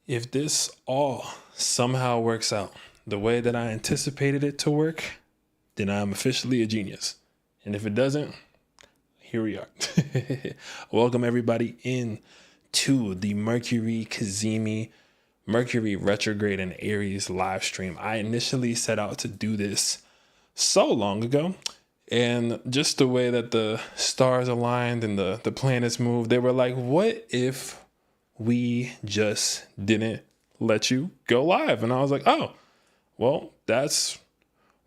If this all somehow works out the way that I anticipated it to work, then I'm officially a genius. And if it doesn't, here we are. Welcome everybody in to the Mercury Cazimi, Mercury Retrograde and Aries live stream. I initially set out to do this so long ago, and just the way that the stars aligned and the planets moved, they were like, what if we just didn't let you go live? And I was like, oh, well, that's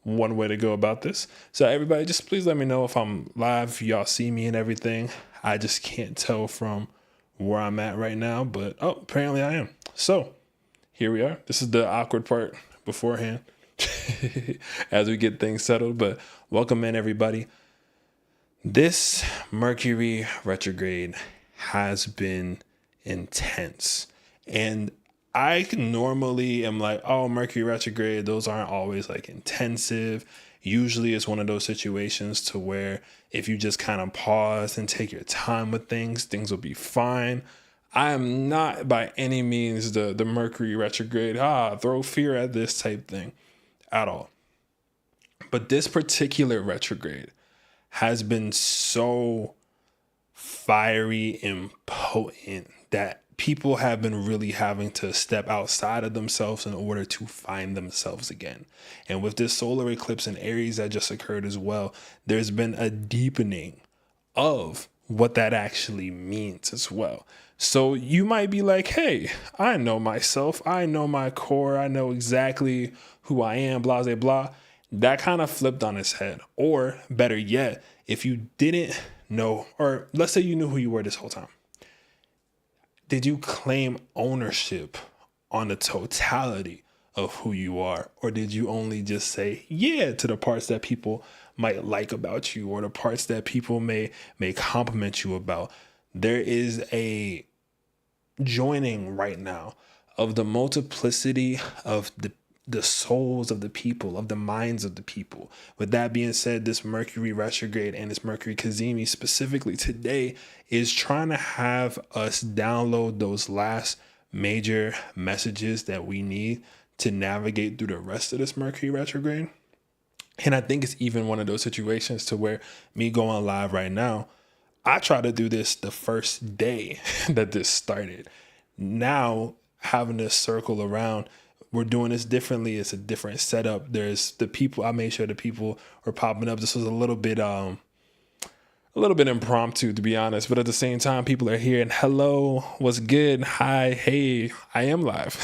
one way to go about this. So everybody, just please let me know if I'm live. Y'all see me and everything. I just can't tell from where I'm at right now, but apparently I am. So here we are. This is the awkward part beforehand as we get things settled, but welcome in everybody. This Mercury retrograde has been intense, and I normally am like, oh, Mercury retrograde, those aren't always like intensive. Usually it's one of those situations to where if you just kind of pause and take your time with things will be fine. I am not by any means the Mercury retrograde, throw fear at this type thing at all. But this particular retrograde has been so fiery and potent that people have been really having to step outside of themselves in order to find themselves again. And with this solar eclipse in Aries that just occurred as well, there's been a deepening of what that actually means as well. So you might be like, hey, I know myself. I know my core. I know exactly who I am, blah, blah, blah. That kind of flipped on its head. Or better yet, if you didn't know, or let's say you knew who you were this whole time, did you claim ownership on the totality of who you are? Or did you only just say yeah to the parts that people might like about you, or the parts that people may compliment you about? There is a joining right now of the multiplicity of the souls of the people, of the minds of the people. With that being said, this Mercury retrograde and this Mercury Cazimi specifically today is trying to have us download those last major messages that we need to navigate through the rest of this Mercury retrograde. And I think it's even one of those situations to where me going live right now, I try to do this the first day that this started. Now having this circle around, we're doing this differently. It's a different setup. There's the people. I made sure the people are popping up. This was a little bit impromptu, to be honest. But at the same time, people are here and hello, what's good? Hi, hey, I am live.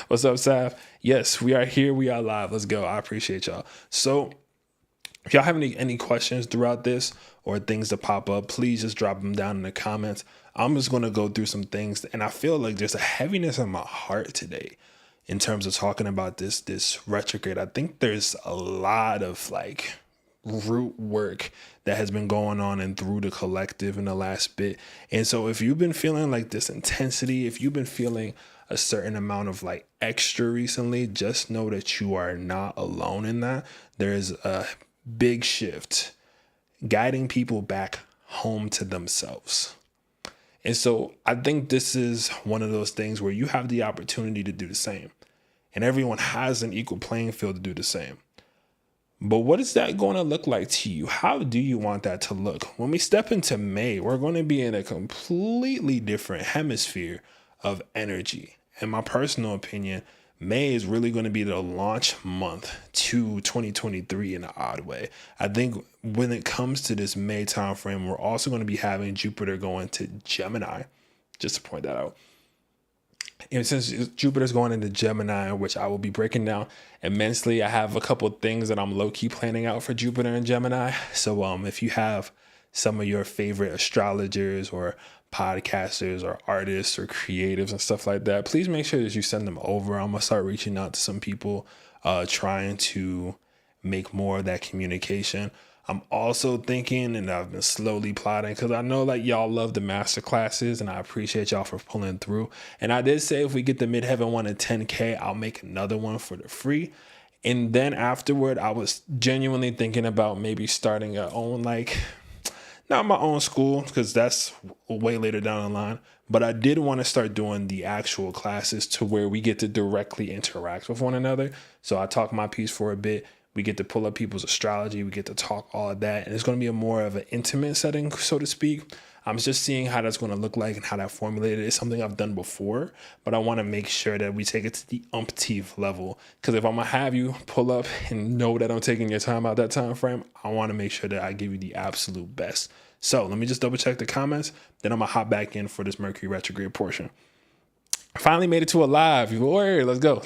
What's up, Sav? Yes, we are here. We are live. Let's go. I appreciate y'all. So if y'all have any questions throughout this or things to pop up, please just drop them down in the comments. I'm just going to go through some things, and I feel like there's a heaviness in my heart today in terms of talking about this retrograde. I think there's a lot of like root work that has been going on and through the collective in the last bit. And so if you've been feeling like this intensity, if you've been feeling a certain amount of like extra recently, just know that you are not alone in that. There's a big shift guiding people back home to themselves. And so I think this is one of those things where you have the opportunity to do the same. And everyone has an equal playing field to do the same. But what is that going to look like to you? How do you want that to look? When we step into May, we're going to be in a completely different hemisphere of energy. In my personal opinion, May is really going to be the launch month to 2023 in an odd way. I think when it comes to this May timeframe, we're also going to be having Jupiter going to Gemini, just to point that out. And since Jupiter's going into Gemini, which I will be breaking down immensely, I have a couple of things that I'm low-key planning out for Jupiter and Gemini. So if you have some of your favorite astrologers or podcasters or artists or creatives and stuff like that, please make sure that you send them over. I'm going to start reaching out to some people, trying to make more of that communication. I'm also thinking, and I've been slowly plotting, because I know like y'all love the master classes and I appreciate y'all for pulling through. And I did say if we get the midheaven one at 10K, I'll make another one for the free. And then afterward, I was genuinely thinking about maybe starting our own like Not my own school, because that's way later down the line. But I did want to start doing the actual classes to where we get to directly interact with one another. So I talk my piece for a bit. We get to pull up people's astrology. We get to talk all of that. And it's going to be a more of an intimate setting, so to speak. I'm just seeing how that's going to look like and how that formulated. It's something I've done before, but I want to make sure that we take it to the umpteenth level. Because if I'm going to have you pull up and know that I'm taking your time out that time frame, I want to make sure that I give you the absolute best. So let me just double check the comments. Then I'm going to hop back in for this Mercury retrograde portion. Finally made it to a live. Word, let's go.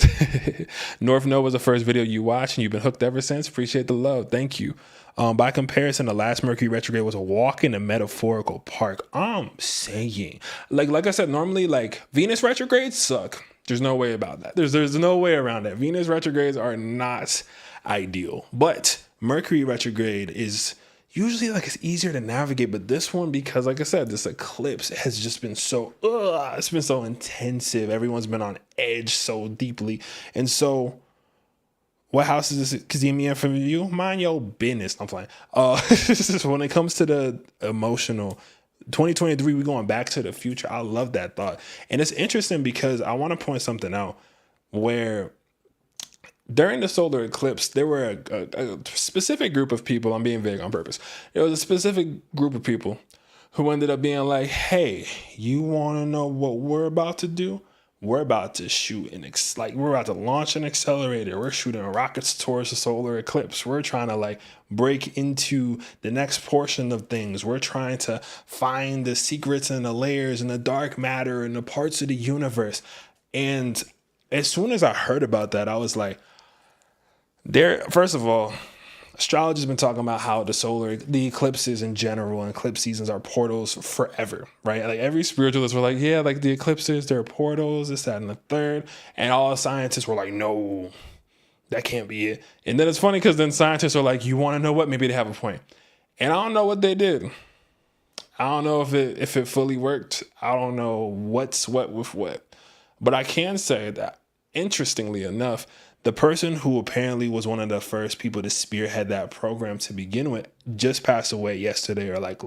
North Node was the first video you watched and you've been hooked ever since. Appreciate the love. Thank you. By comparison, the last Mercury retrograde was a walk in a metaphorical park. I'm saying, like I said, normally like Venus retrogrades suck. There's no way about that. There's no way around that. Venus retrogrades are not ideal, but Mercury retrograde is usually like it's easier to navigate. But this one, because like I said, this eclipse has just been so, it's been so intensive. Everyone's been on edge so deeply. And so what house is this Cazimi in for you? Mind your business. I'm playing. When it comes to the emotional, 2023, we're going back to the future. I love that thought. And it's interesting because I want to point something out where during the solar eclipse, there were a specific group of people. I'm being vague on purpose. There was a specific group of people who ended up being like, hey, you want to know what we're about to do? We're about to shoot we're about to launch an accelerator. We're shooting rockets towards the solar eclipse. We're trying to like break into the next portion of things. We're trying to find the secrets and the layers and the dark matter and the parts of the universe. And as soon as I heard about that, I was like, first of all, astrology has been talking about how the eclipses in general and eclipse seasons are portals forever, right? Like every spiritualist were like, yeah, like the eclipses, they're portals, this, that, and the third. And all scientists were like, no, that can't be it. And then it's funny because then scientists are like, you want to know what? Maybe they have a point. And I don't know what they did. I don't know if it fully worked. I don't know what's what with what. But I can say that, interestingly enough, the person who apparently was one of the first people to spearhead that program to begin with just passed away yesterday or like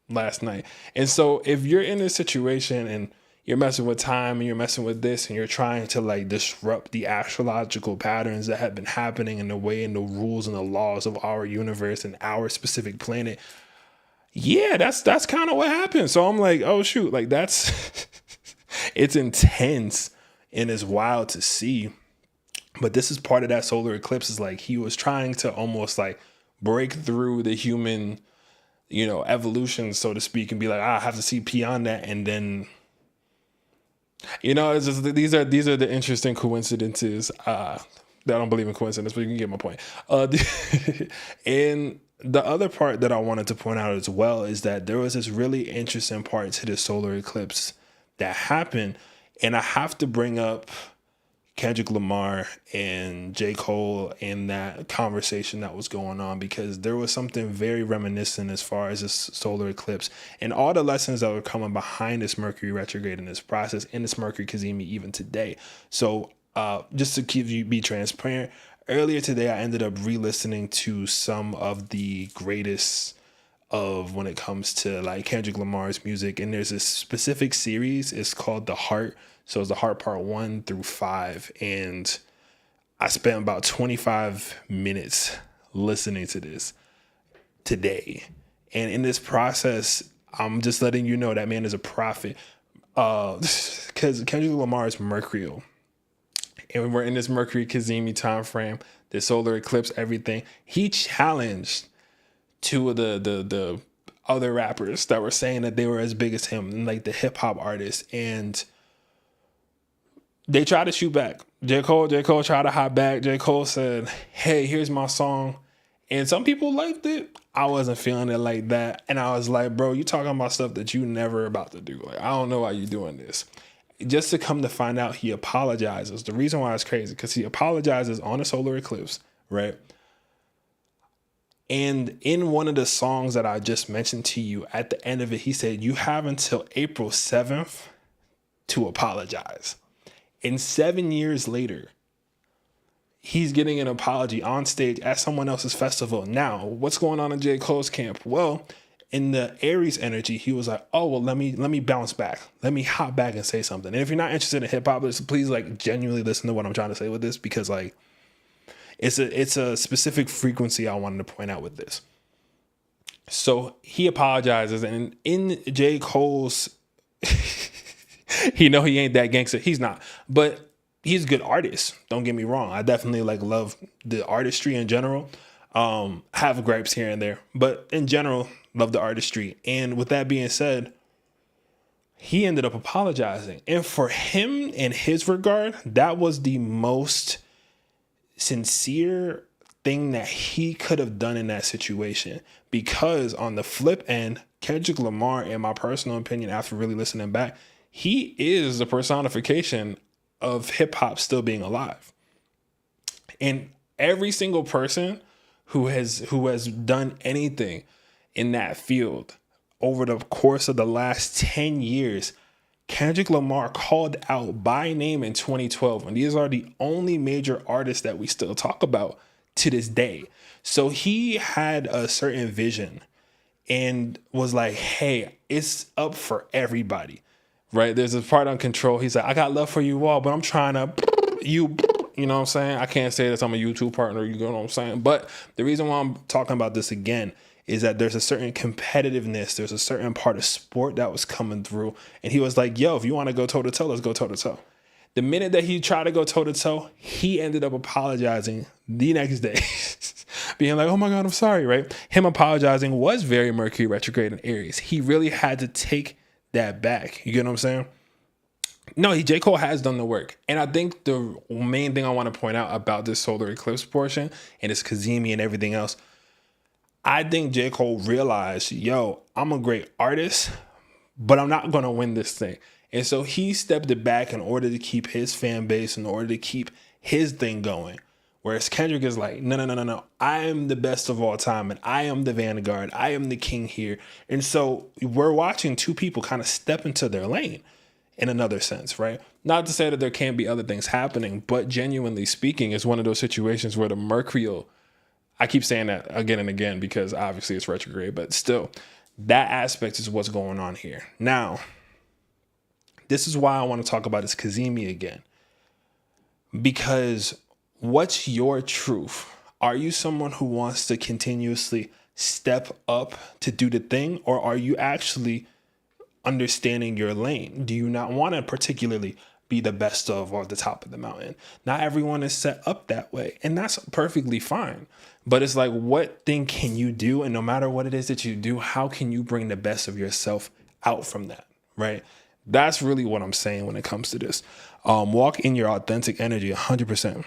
last night. And so if you're in this situation and you're messing with time and you're messing with this and you're trying to like disrupt the astrological patterns that have been happening in the way and the rules and the laws of our universe and our specific planet, yeah, that's kind of what happened. So I'm like, oh shoot, like that's it's intense and it's wild to see. But this is part of that solar eclipse. Is like he was trying to almost like break through the human, evolution, so to speak, and be like, I have to see beyond that. And then, it's just these are the interesting coincidences. I don't believe in coincidence, but you can get my point. And the other part that I wanted to point out as well is that there was this really interesting part to the solar eclipse that happened, and I have to bring up Kendrick Lamar and J. Cole and that conversation that was going on, because there was something very reminiscent as far as this solar eclipse and all the lessons that were coming behind this Mercury retrograde in this process and this Mercury Cazimi even today. So just to be transparent, earlier today I ended up re-listening to some of the greatest of when it comes to like Kendrick Lamar's music, and there's this specific series. It's called The Heart. So it's The Heart Part 1 through 5. And I spent about 25 minutes listening to this today. And in this process, I'm just letting you know that man is a prophet. Because Kendrick Lamar is Mercurial. And we're in this Mercury Cazimi time frame, the solar eclipse, everything. He challenged two of the other rappers that were saying that they were as big as him, like the hip hop artists. And they tried to shoot back. J. Cole tried to hop back. J. Cole said, hey, here's my song. And some people liked it. I wasn't feeling it like that. And I was like, bro, you talking about stuff that you never about to do. Like, I don't know why you doing this. Just to come to find out, he apologizes. The reason why it's crazy, because he apologizes on a solar eclipse, right? And in one of the songs that I just mentioned to you, at the end of it, he said, you have until April 7th to apologize. And 7 years later, he's getting an apology on stage at someone else's festival. Now, what's going on in J. Cole's camp? Well, In the Aries energy, he was like, oh, well, let me bounce back. Let me hop back and say something. And if you're not interested in hip hop, please like genuinely listen to what I'm trying to say with this, because like it's a specific frequency I wanted to point out with this. So he apologizes, and in J. Cole's, he ain't that gangster. He's not, but he's a good artist. Don't get me wrong. I definitely like love the artistry in general. Have gripes here and there, but in general, love the artistry. And with that being said, he ended up apologizing. And for him, in his regard, that was the most sincere thing that he could have done in that situation. Because on the flip end, Kendrick Lamar, in my personal opinion, after really listening back, he is the personification of hip hop still being alive. And every single person who has done anything in that field over the course of the last 10 years, Kendrick Lamar called out by name in 2012. And these are the only major artists that we still talk about to this day. So he had a certain vision and was like, hey, it's up for everybody, right? There's a part on Control. He's like, I got love for you all, but I'm trying to you know what I'm saying? I can't say that I'm a YouTube partner, you know what I'm saying? But the reason why I'm talking about this again is that there's a certain competitiveness. There's a certain part of sport that was coming through. And he was like, yo, if you want to go toe to toe, let's go toe to toe. The minute that he tried to go toe to toe, he ended up apologizing the next day, being like, oh my God, I'm sorry, right? Him apologizing was very Mercury retrograde in Aries. He really had to take that back. You get what I'm saying? No, J. Cole has done the work. And I think the main thing I want to point out about this solar eclipse portion and this Cazimi and everything else, I think J. Cole realized, yo, I'm a great artist, but I'm not going to win this thing. And so he stepped it back in order to keep his fan base, in order to keep his thing going. Whereas Kendrick is like, no. I am the best of all time, and I am the vanguard. I am the king here. And so we're watching two people kind of step into their lane in another sense, right? Not to say that there can't be other things happening, but genuinely speaking, it's one of those situations where the Mercurial, I keep saying that again and again because obviously it's retrograde, but still, that aspect is what's going on here. Now, this is why I want to talk about this Cazimi again. Because what's your truth? Are you someone who wants to continuously step up to do the thing, or are you actually understanding your lane? Do you not want to particularly be the best of or the top of the mountain? Not everyone is set up that way, and that's perfectly fine. But it's like, what thing can you do? And no matter what it is that you do, how can you bring the best of yourself out from that, right? That's really what I'm saying when it comes to this. Walk in your authentic energy 100%.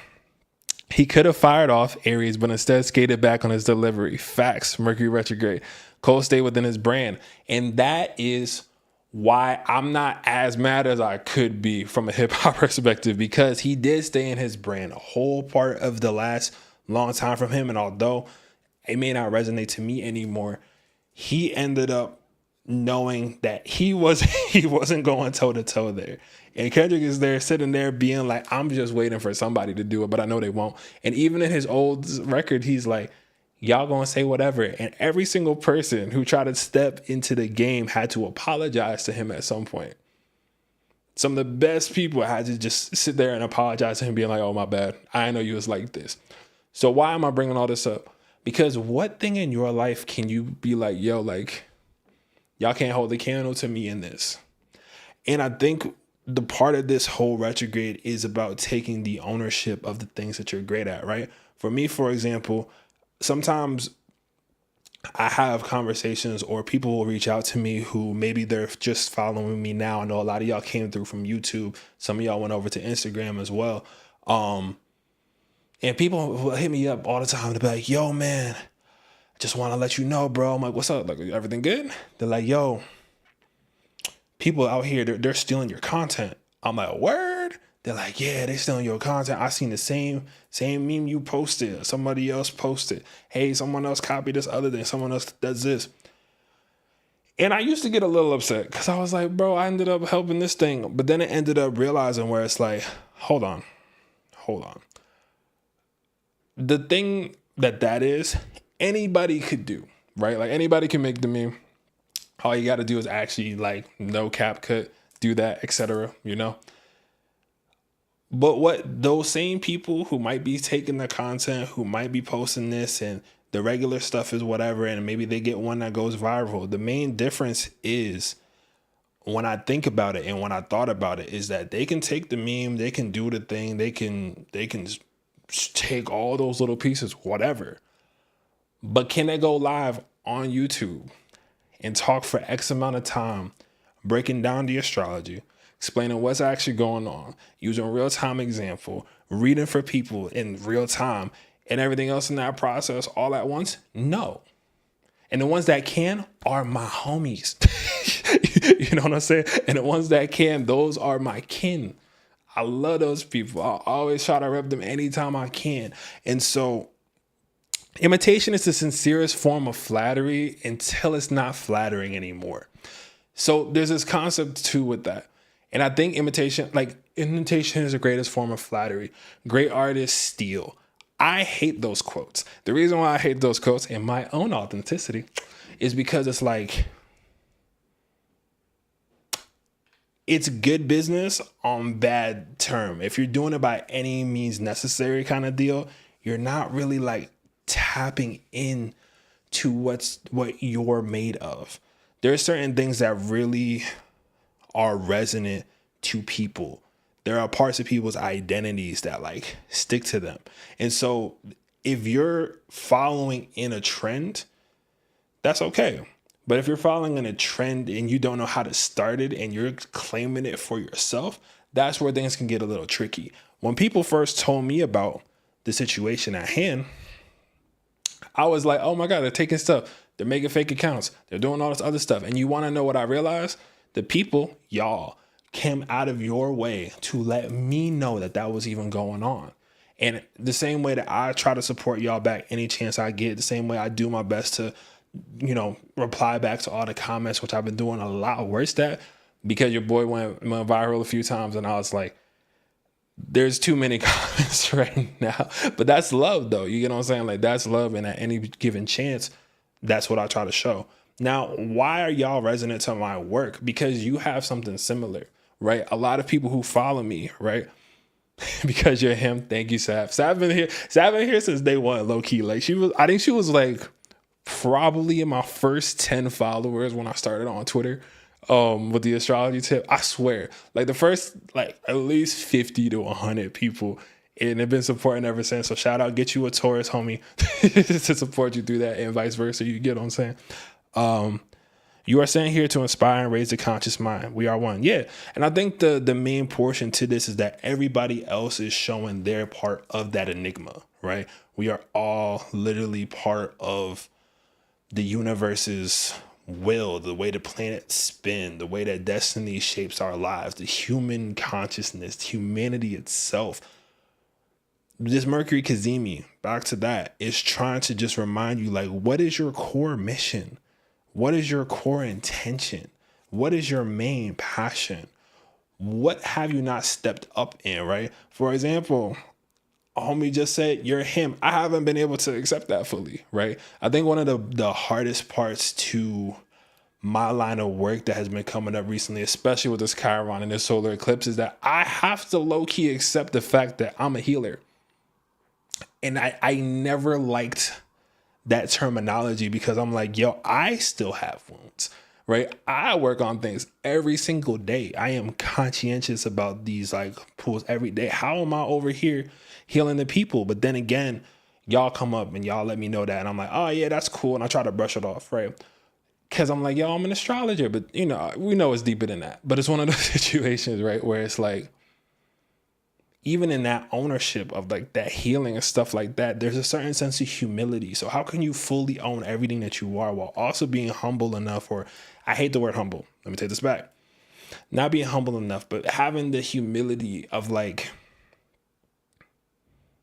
He could have fired off Aries, but instead skated back on his delivery. Facts, Mercury retrograde. Cole stayed within his brand. And that is why I'm not as mad as I could be from a hip hop perspective, because he did stay in his brand a whole part of the last long time from him. And although it may not resonate to me anymore, he ended up knowing that he wasn't going toe to toe there. And Kendrick is there sitting there being like, I'm just waiting for somebody to do it, but I know they won't. And even in his old record, he's like, y'all gonna say whatever. And every single person who tried to step into the game had to apologize to him at some point. Some of the best people had to just sit there and apologize to him, being like, oh, my bad. I didn't know you was like this. So why am I bringing all this up? Because what thing in your life can you be like, yo, like, y'all can't hold the candle to me in this? And I think the part of this whole retrograde is about taking the ownership of the things that you're great at, right? For me, for example, sometimes I have conversations or people will reach out to me who maybe they're just following me now. I know a lot of y'all came through from YouTube. Some of y'all went over to Instagram as well. And people will hit me up all the time to be like, yo, man, I just want to let you know, bro. I'm like, what's up? Like, everything good? They're like, yo, people out here, they're stealing your content. I'm like, word? They're like, yeah, they stealing your content. I seen the same meme you posted. Somebody else posted. Hey, someone else copied this other thing. Someone else does this. And I used to get a little upset because I was like, bro, I ended up helping this thing. But then it ended up realizing where it's like, hold on. The thing that is, anybody could do, right? Like, anybody can make the meme. All you got to do is actually like no cap cut, do that, etc. You know. But what those same people who might be taking the content, who might be posting this and the regular stuff is whatever, and maybe they get one that goes viral. The main difference is, when I think about it and when I thought about it, is that they can take the meme, they can do the thing, they can take all those little pieces, whatever. But can they go live on YouTube and talk for X amount of time, breaking down the astrology, explaining what's actually going on, using real-time example, reading for people in real time, and everything else in that process all at once? No. And the ones that can are my homies. You know what I'm saying? And the ones that can, those are my kin. I love those people. I always try to rep them anytime I can. And so imitation is the sincerest form of flattery until it's not flattering anymore. So there's this concept too with that. And I think imitation is the greatest form of flattery. Great artists steal. I hate those quotes. The reason why I hate those quotes in my own authenticity is because it's like, it's good business on bad term. If you're doing it by any means necessary kind of deal, you're not really like tapping in to what you're made of. There are certain things that really are resonant to people. There are parts of people's identities that like stick to them. And so if you're following in a trend, that's okay. But if you're following in a trend and you don't know how to start it and you're claiming it for yourself, that's where things can get a little tricky. When people first told me about the situation at hand, I was like, oh my God, they're taking stuff. They're making fake accounts. They're doing all this other stuff. And you want to know what I realized? The people, y'all, came out of your way to let me know that that was even going on. And the same way that I try to support y'all back any chance I get, the same way I do my best to, reply back to all the comments, which I've been doing a lot worse at, because your boy went viral a few times and I was like, there's too many comments right now. But that's love though. You get what I'm saying? Like, that's love. And at any given chance, that's what I try to show. Now, why are y'all resonant to my work? Because you have something similar, right? A lot of people who follow me, right? Because you're him. Thank you, Sav. Sav been here. Sav been here since day one, low key. Like, I think she was like probably in my first 10 followers when I started on Twitter with the astrology tip. I swear, like the first like at least 50 to 100 people, and they've been supporting ever since. So shout out, get you a Taurus homie to support you through that, and vice versa. You get what I'm saying? You are sent here to inspire and raise the conscious mind. We are one. Yeah. And I think the main portion to this is that everybody else is showing their part of that enigma, right? We are all literally part of the universe's will, the way the planets spin, the way that destiny shapes our lives, the human consciousness, humanity itself. This Mercury Cazimi, back to that, is trying to just remind you, like, what is your core mission? What is your core intention? What is your main passion? What have you not stepped up in, right? For example, a homie just said, you're him. I haven't been able to accept that fully, right? I think one of the hardest parts to my line of work that has been coming up recently, especially with this Chiron and this solar eclipse, is that I have to low-key accept the fact that I'm a healer. And I never liked that terminology because I'm like, yo, I still have wounds, right? I work on things every single day. I am conscientious about these like pools every day. How am I over here healing the people? But then again, y'all come up and y'all let me know that. And I'm like, oh yeah, that's cool. And I try to brush it off, right? Because I'm like, yo, I'm an astrologer, but we know it's deeper than that. But it's one of those situations, right, where it's like, even in that ownership of like that healing and stuff like that, there's a certain sense of humility. So how can you fully own everything that you are while also being humble enough, or I hate the word humble. Let me take this back. Not being humble enough, but having the humility of like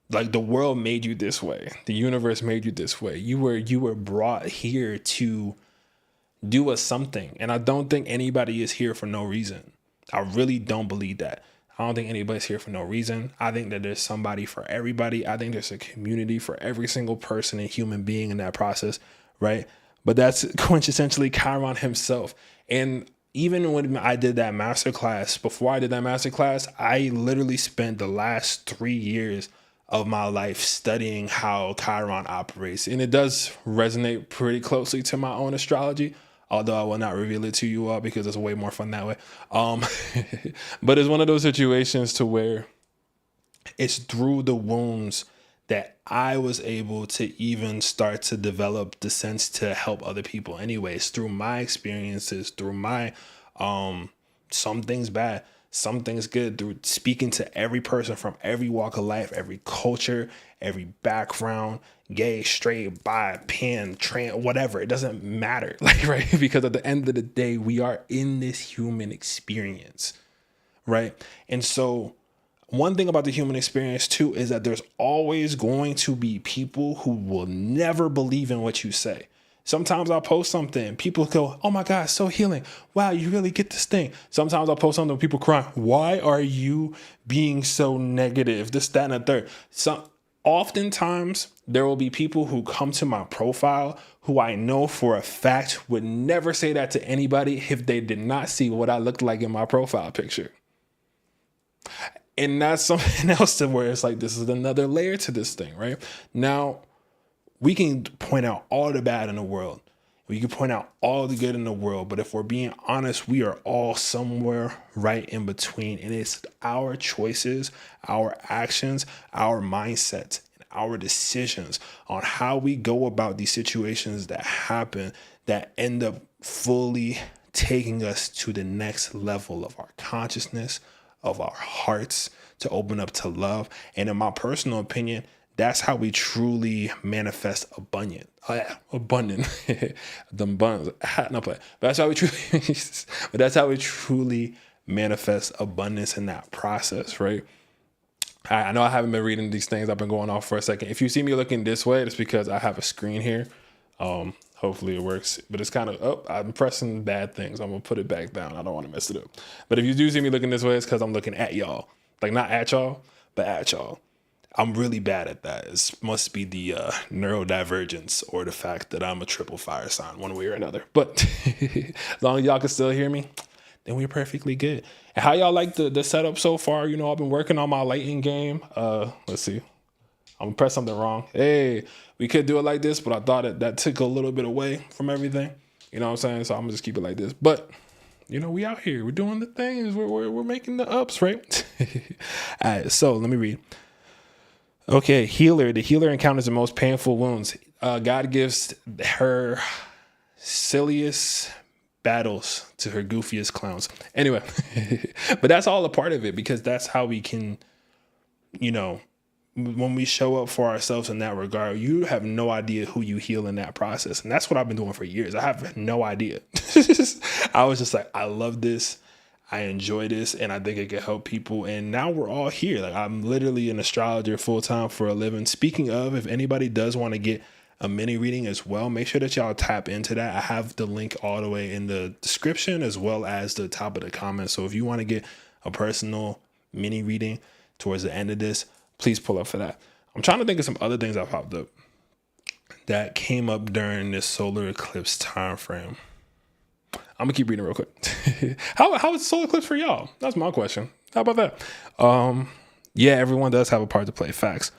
the world made you this way. The universe made you this way. You were brought here to do a something. And I don't think anybody is here for no reason. I really don't believe that. I don't think anybody's here for no reason. I think that there's somebody for everybody. I think there's a community for every single person and human being in that process, right? but that's quintessentially Chiron himself. And even when I did that masterclass, before I did that masterclass, I literally spent the last 3 years of my life studying how Chiron operates. And it does resonate pretty closely to my own astrology, although I will not reveal it to you all because it's way more fun that way. But it's one of those situations to where it's through the wounds that I was able to even start to develop the sense to help other people anyways, through my experiences, through my some things bad, some things good, through speaking to every person from every walk of life, every culture, every background, gay, straight, bi, pan, trans, whatever. It doesn't matter, like, right? Because at the end of the day, we are in this human experience, right? And so one thing about the human experience too is that there's always going to be people who will never believe in what you say. Sometimes I'll post something, people go, "Oh my God, so healing. Wow, you really get this thing." Sometimes I'll post something, people cry, "Why are you being so negative?" This, that, and the third. Oftentimes there will be people who come to my profile who I know for a fact would never say that to anybody if they did not see what I looked like in my profile picture. And that's something else to where it's like, this is another layer to this thing, right? Now, we can point out all the bad in the world. We can point out all the good in the world. But if we're being honest, we are all somewhere right in between. And it's our choices, our actions, our mindsets, and our decisions on how we go about these situations that happen that end up fully taking us to the next level of our consciousness, of our hearts, to open up to love. And in my personal opinion, that's how we truly manifest abundant. Them buns. No, but that's how we truly. But that's how we truly manifest abundance in that process, right? I know I haven't been reading these things. I've been going off for a second. If you see me looking this way, it's because I have a screen here. Hopefully it works, but it's kind of, I'm pressing bad things. I'm gonna put it back down. I don't want to mess it up. But if you do see me looking this way, it's because I'm looking at y'all. Like, not at y'all, but at y'all. I'm really bad at that. It must be the neurodivergence or the fact that I'm a triple fire sign, one way or another. But as long as y'all can still hear me, then we're perfectly good. And how y'all like the setup so far? You know, I've been working on my lighting game. Let's see. I'm gonna press something wrong. Hey, we could do it like this, but I thought that took a little bit away from everything. You know what I'm saying? So I'm gonna just keep it like this. But you know, we out here. We're doing the things. We're making the ups, right? All right. So let me read. Okay, healer. The healer encounters the most painful wounds. God gives her silliest battles to her goofiest clowns. Anyway, but that's all a part of it, because that's how we can, you know, when we show up for ourselves in that regard, you have no idea who you heal in that process. And that's what I've been doing for years. I have no idea. I was just like, I love this. I enjoy this, and I think it can help people. And now we're all here. Like, I'm literally an astrologer full time for a living. Speaking of, if anybody does want to get a mini reading as well, make sure that y'all tap into that. I have the link all the way in the description as well as the top of the comments. So if you want to get a personal mini reading towards the end of this, please pull up for that. I'm trying to think of some other things that popped up that came up during this solar eclipse time frame. I'm gonna keep reading real quick. How is solar eclipse for y'all? That's my question. How about that? Yeah, everyone does have a part to play. Facts.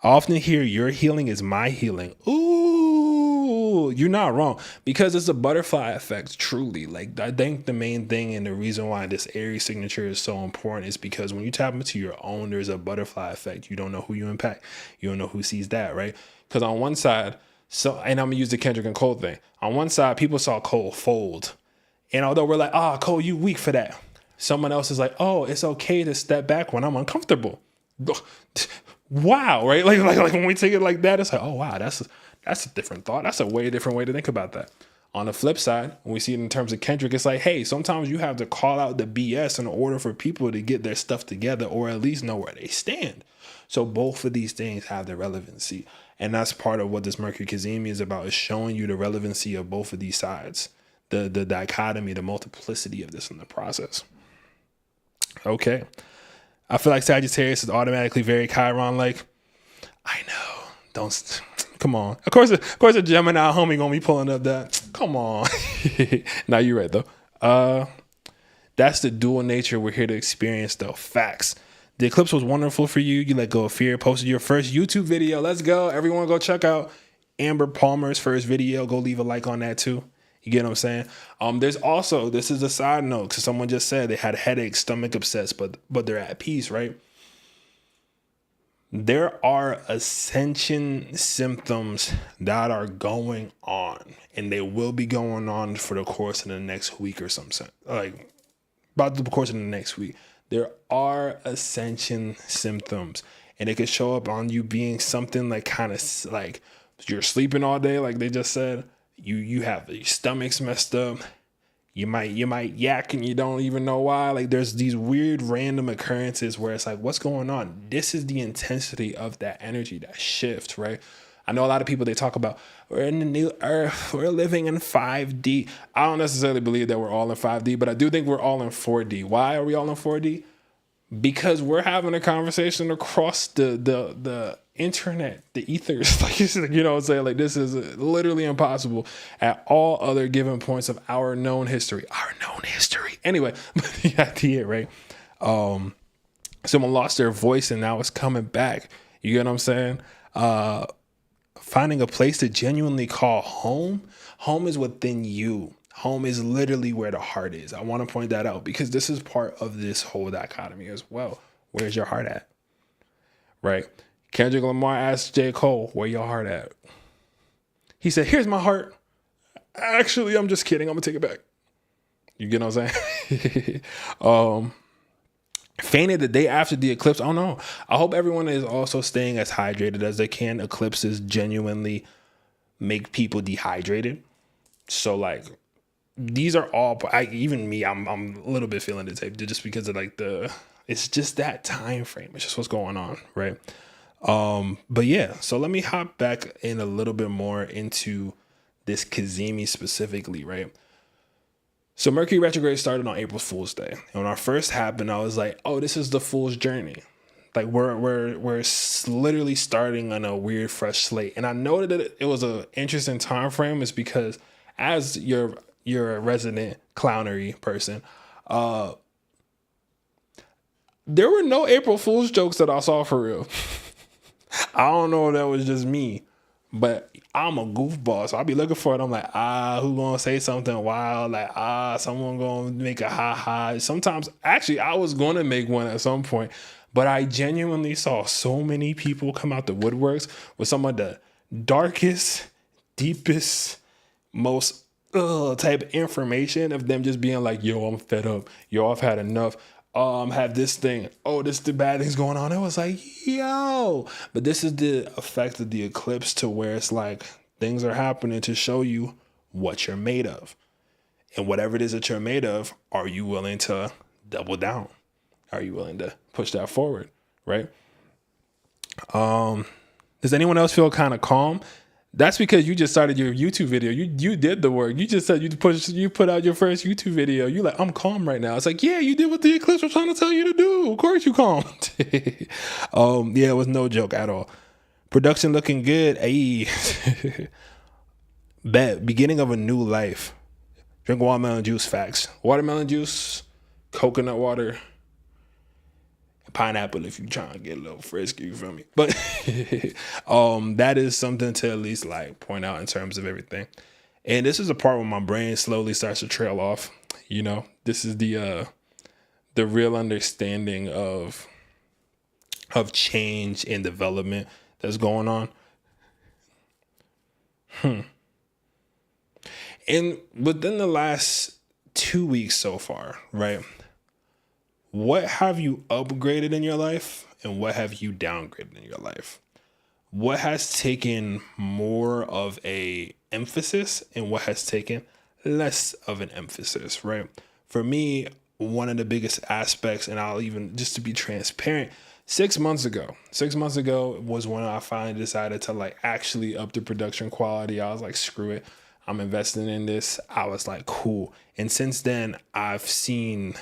I often hear your healing is my healing. Ooh, you're not wrong, because it's a butterfly effect. Truly, like, I think the main thing and the reason why this Aries signature is so important is because when you tap into your own, there's a butterfly effect. You don't know who you impact. You don't know who sees that, right? Because on one side, and I'm gonna use the Kendrick and Cole thing. On one side, people saw Cole fold. And although we're like, Cole, you weak for that. Someone else is like, oh, it's okay to step back when I'm uncomfortable. Wow, right? Like when we take it like that, it's like, oh, wow, that's a different thought. That's a way different way to think about that. On the flip side, when we see it in terms of Kendrick, it's like, hey, sometimes you have to call out the BS in order for people to get their stuff together, or at least know where they stand. So both of these things have their relevancy. And that's part of what this Mercury Cazimi is about, is showing you the relevancy of both of these sides. The dichotomy, the multiplicity of this in the process. Okay. I feel like Sagittarius is automatically very Chiron-like. I know. Come on. Of course, a Gemini homie gonna be pulling up that. Come on. Nah, you're right though. That's the dual nature we're here to experience though. Facts. The eclipse was wonderful for you. You let go of fear. Posted your first YouTube video. Let's go. Everyone go check out Amber Palmer's first video. Go leave a like on that too. You get what I'm saying? There's also, this is a side note, because someone just said they had headaches, stomach upsets, but they're at peace, right? There are ascension symptoms that are going on, and they will be going on for the course of the next week or something. Like, about the course of the next week. There are ascension symptoms, and it could show up on you being something like kind of like you're sleeping all day, like they just said. You have your stomach's messed up. You might yak and you don't even know why. Like there's these weird random occurrences where it's like, what's going on? This is the intensity of that energy, that shift, right? I know a lot of people, they talk about we're in the new earth, we're living in 5D. I don't necessarily believe that we're all in 5D, but I do think we're all in 4D. Why are we all in 4D? Because we're having a conversation across the internet, the ethers. Like, you know what I'm saying? Like, this is literally impossible at all other given points of our known history. Anyway, you idea, right? Someone lost their voice and now it's coming back. You get what I'm saying? Finding a place to genuinely call home. Home is within you. Home is literally where the heart is. I want to point that out because this is part of this whole dichotomy as well. Where's your heart at? Right? Kendrick Lamar asked J. Cole, where your heart at? He said, here's my heart. Actually, I'm just kidding. I'm going to take it back. You get what I'm saying? Fainted the day after the eclipse. I don't know. I hope everyone is also staying as hydrated as they can. Eclipses genuinely make people dehydrated. So like, these are all, even me, I'm a little bit feeling the tape just because of like it's just that time frame. It's just what's going on, right? But yeah, so let me hop back in a little bit more into this Cazimi specifically, right? So Mercury Retrograde started on April Fool's Day. And when it first happened, I was like, oh, this is the Fool's journey. Like we're literally starting on a weird fresh slate. And I know that it was an interesting time frame is because as you're a resident clownery person, there were no April Fool's jokes that I saw for real. I don't know if that was just me, but I'm a goofball, so I'll be looking for it. I'm like, who gonna say something wild? Like, someone gonna make a ha-ha. Sometimes, actually, I was gonna make one at some point, but I genuinely saw so many people come out the woodworks with some of the darkest, deepest, most type of information of them just being like, yo, I'm fed up. Yo, I've had enough. Have this thing. Oh, this the bad things going on. It was like, yo. But this is the effect of the eclipse to where it's like things are happening to show you what you're made of. And whatever it is that you're made of, are you willing to double down? Are you willing to push that forward? Right? Does anyone else feel kind of calm? That's because you just started your YouTube video. You did the work. You just said you put out your first YouTube video. You like, I'm calm right now. It's like, yeah, you did what the eclipse was trying to tell you to do. Of course you calmed. Yeah, it was no joke at all. Production looking good. Ayy. Bet. Beginning of a new life. Drink watermelon juice. Facts. Watermelon juice, coconut water, pineapple if you're trying to get a little frisky, you feel me? But that is something to at least like point out in terms of everything. And this is a part where my brain slowly starts to trail off. You know, this is the real understanding of change and development that's going on. And within the last 2 weeks so far, right? What have you upgraded in your life and what have you downgraded in your life? What has taken more of a emphasis and what has taken less of an emphasis, right? For me, one of the biggest aspects, and I'll even just to be transparent, 6 months ago was when I finally decided to like actually up the production quality. I was like, screw it. I'm investing in this. I was like, cool. And since then, I've seen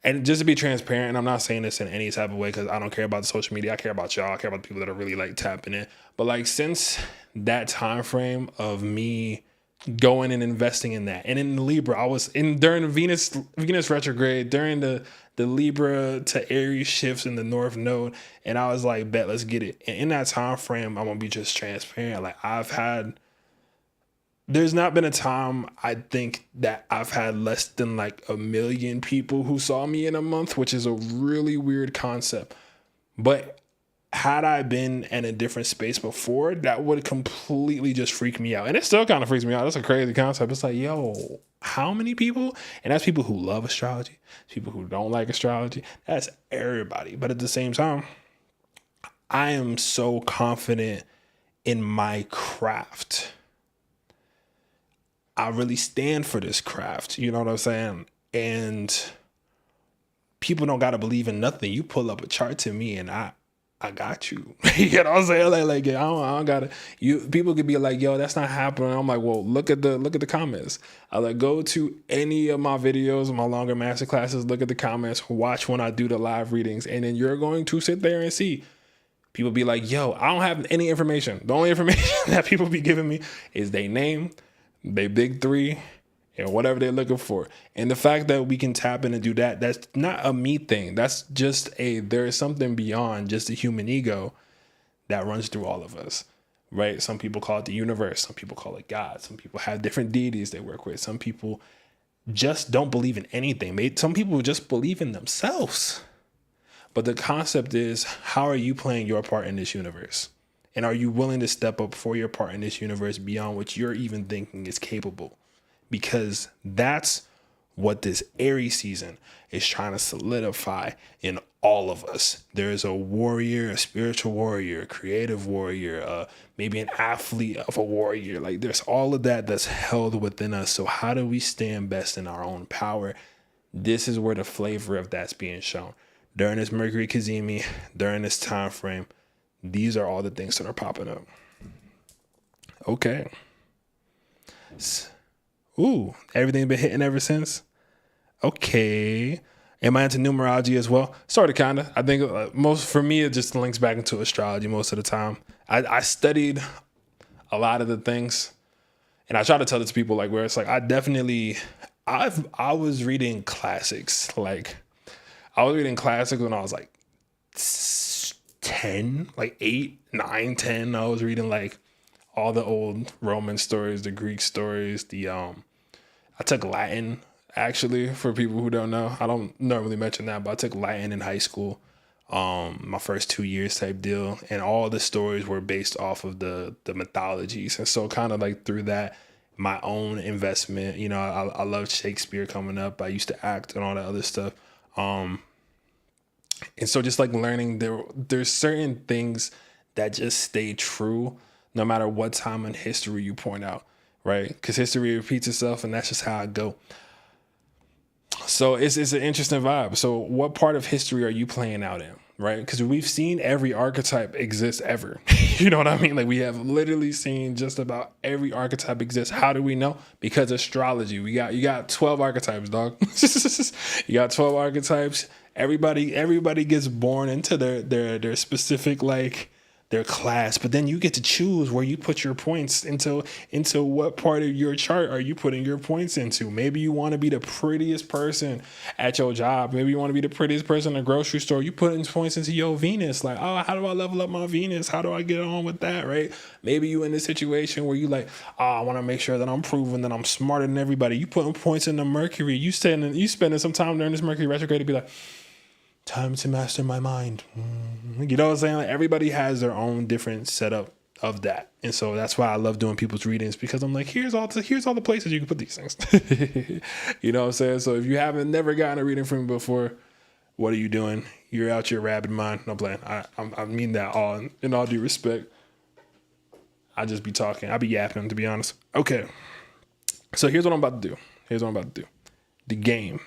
And just to be transparent, I'm not saying this in any type of way because I don't care about the social media. I care about y'all. I care about the people that are really like tapping in. But like since that time frame of me going and investing in that, and in Libra, I was in during Venus retrograde, during the Libra to Aries shifts in the North Node, and I was like, bet, let's get it. And in that time frame, I'm gonna be just transparent. Like there's not been a time I think that I've had less than like 1 million people who saw me in a month, which is a really weird concept. But had I been in a different space before, that would completely just freak me out. And it still kind of freaks me out. That's a crazy concept. It's like, yo, how many people? And that's people who love astrology, people who don't like astrology. That's everybody. But at the same time, I am so confident in my craft. I really stand for this craft. You know what I'm saying? And people don't got to believe in nothing. You pull up a chart to me and I got you. You know what I'm saying? Like I don't got to. People could be like, yo, that's not happening. I'm like, well, look at the comments. I like go to any of my videos, my longer master classes, look at the comments, watch when I do the live readings, and then you're going to sit there and see. People be like, yo, I don't have any information. The only information that people be giving me is their name, they big three, and whatever they're looking for. And the fact that we can tap in and do that, that's not a me thing. That's just there is something beyond just the human ego that runs through all of us, right? Some people call it the universe. Some people call it God. Some people have different deities they work with. Some people just don't believe in anything. Some people just believe in themselves. But the concept is, how are you playing your part in this universe? And are you willing to step up for your part in this universe beyond what you're even thinking is capable? Because that's what this Aries season is trying to solidify in all of us. There is a warrior, a spiritual warrior, a creative warrior, maybe an athlete of a warrior. Like there's all of that that's held within us. So how do we stand best in our own power? This is where the flavor of that's being shown. During this Mercury Cazimi, during this time frame, these are all the things that are popping up. Okay. Ooh, everything been hitting ever since? Okay. Am I into numerology as well? Sort of, kind of. I think most, for me, it just links back into astrology most of the time. I studied a lot of the things, and I try to tell this to people, like, where it's like, I was reading classics. Like, I was reading classics when I was like 10, like 8, 9, 10. I was reading like all the old Roman stories, the Greek stories, I took Latin, actually, for people who don't know. I don't normally mention that, but I took Latin in high school, my first 2 years type deal. And all the stories were based off of the mythologies. And so kind of like through that, my own investment, you know, I loved Shakespeare coming up. I used to act and all that other stuff. And so just like learning there's certain things that just stay true no matter what time in history you point out, right? Because history repeats itself, and that's just how I go. So it's an interesting vibe. So what part of history are you playing out in, right? Because we've seen every archetype exist ever. You know what I mean? Like we have literally seen just about every archetype exist. How do we know? Because astrology. You got 12 archetypes, dog. You got 12 archetypes. Everybody gets born into their specific, like, their class, but then you get to choose where you put your points into what part of your chart are you putting your points into. Maybe you want to be the prettiest person at your job. Maybe you want to be the prettiest person in the grocery store. You put in points into your Venus. Like, oh, how do I level up my Venus? How do I get on with that, right? Maybe you in this situation where you like, oh, I want to make sure that I'm proving that I'm smarter than everybody. You putting points into Mercury. You spending some time during this Mercury retrograde to be like, time to master my mind. You know what I'm saying? Like everybody has their own different setup of that. And so that's why I love doing people's readings, because I'm like, here's all the places you can put these things. You know what I'm saying? So if you haven't never gotten a reading from me before, what are you doing? You're out your rabbit mind. No playing. I mean that all in all due respect. I just be talking. I be yapping, to be honest. Okay. So here's what I'm about to do. The game.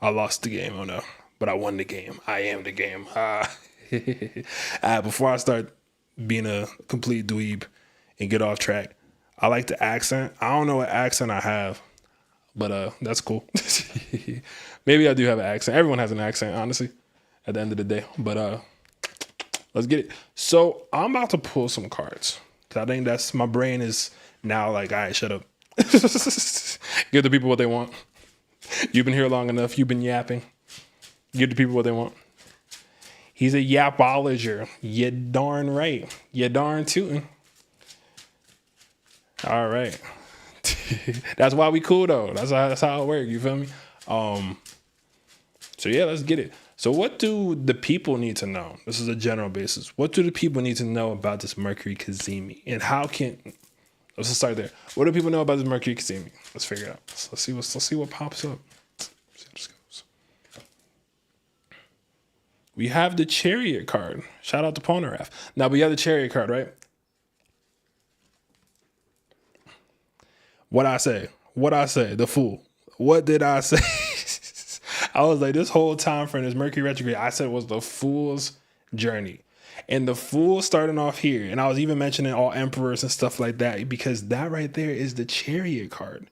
I lost the game. Oh no. But I won the game. I am the game. Before I start being a complete dweeb and get off track, I like the accent. I don't know what accent I have, but that's cool. Maybe I do have an accent. Everyone has an accent, honestly, at the end of the day. But let's get it. So I'm about to pull some cards. I think that's, my brain is now like, all right, shut up. Give the people what they want. You've been here long enough. You've been yapping. Give the people what they want. He's a yapologer. You darn right. You darn tootin'. All right. That's why we cool though. That's how it works. You feel me? So yeah, let's get it. So what do the people need to know? This is a general basis. What do the people need to know about this Mercury Cazimi? And how can, let's just start there. What do people know about this Mercury Cazimi? Let's figure it out. Let's see what pops up. Let's see how this goes. We have the Chariot card. Shout out to Ponerath. Now we have the Chariot card, right? What I say? The Fool. What did I say? I was like, this whole time frame, this Mercury retrograde, I said it was the Fool's journey. And the Fool starting off here. And I was even mentioning all emperors and stuff like that, because that right there is the Chariot card.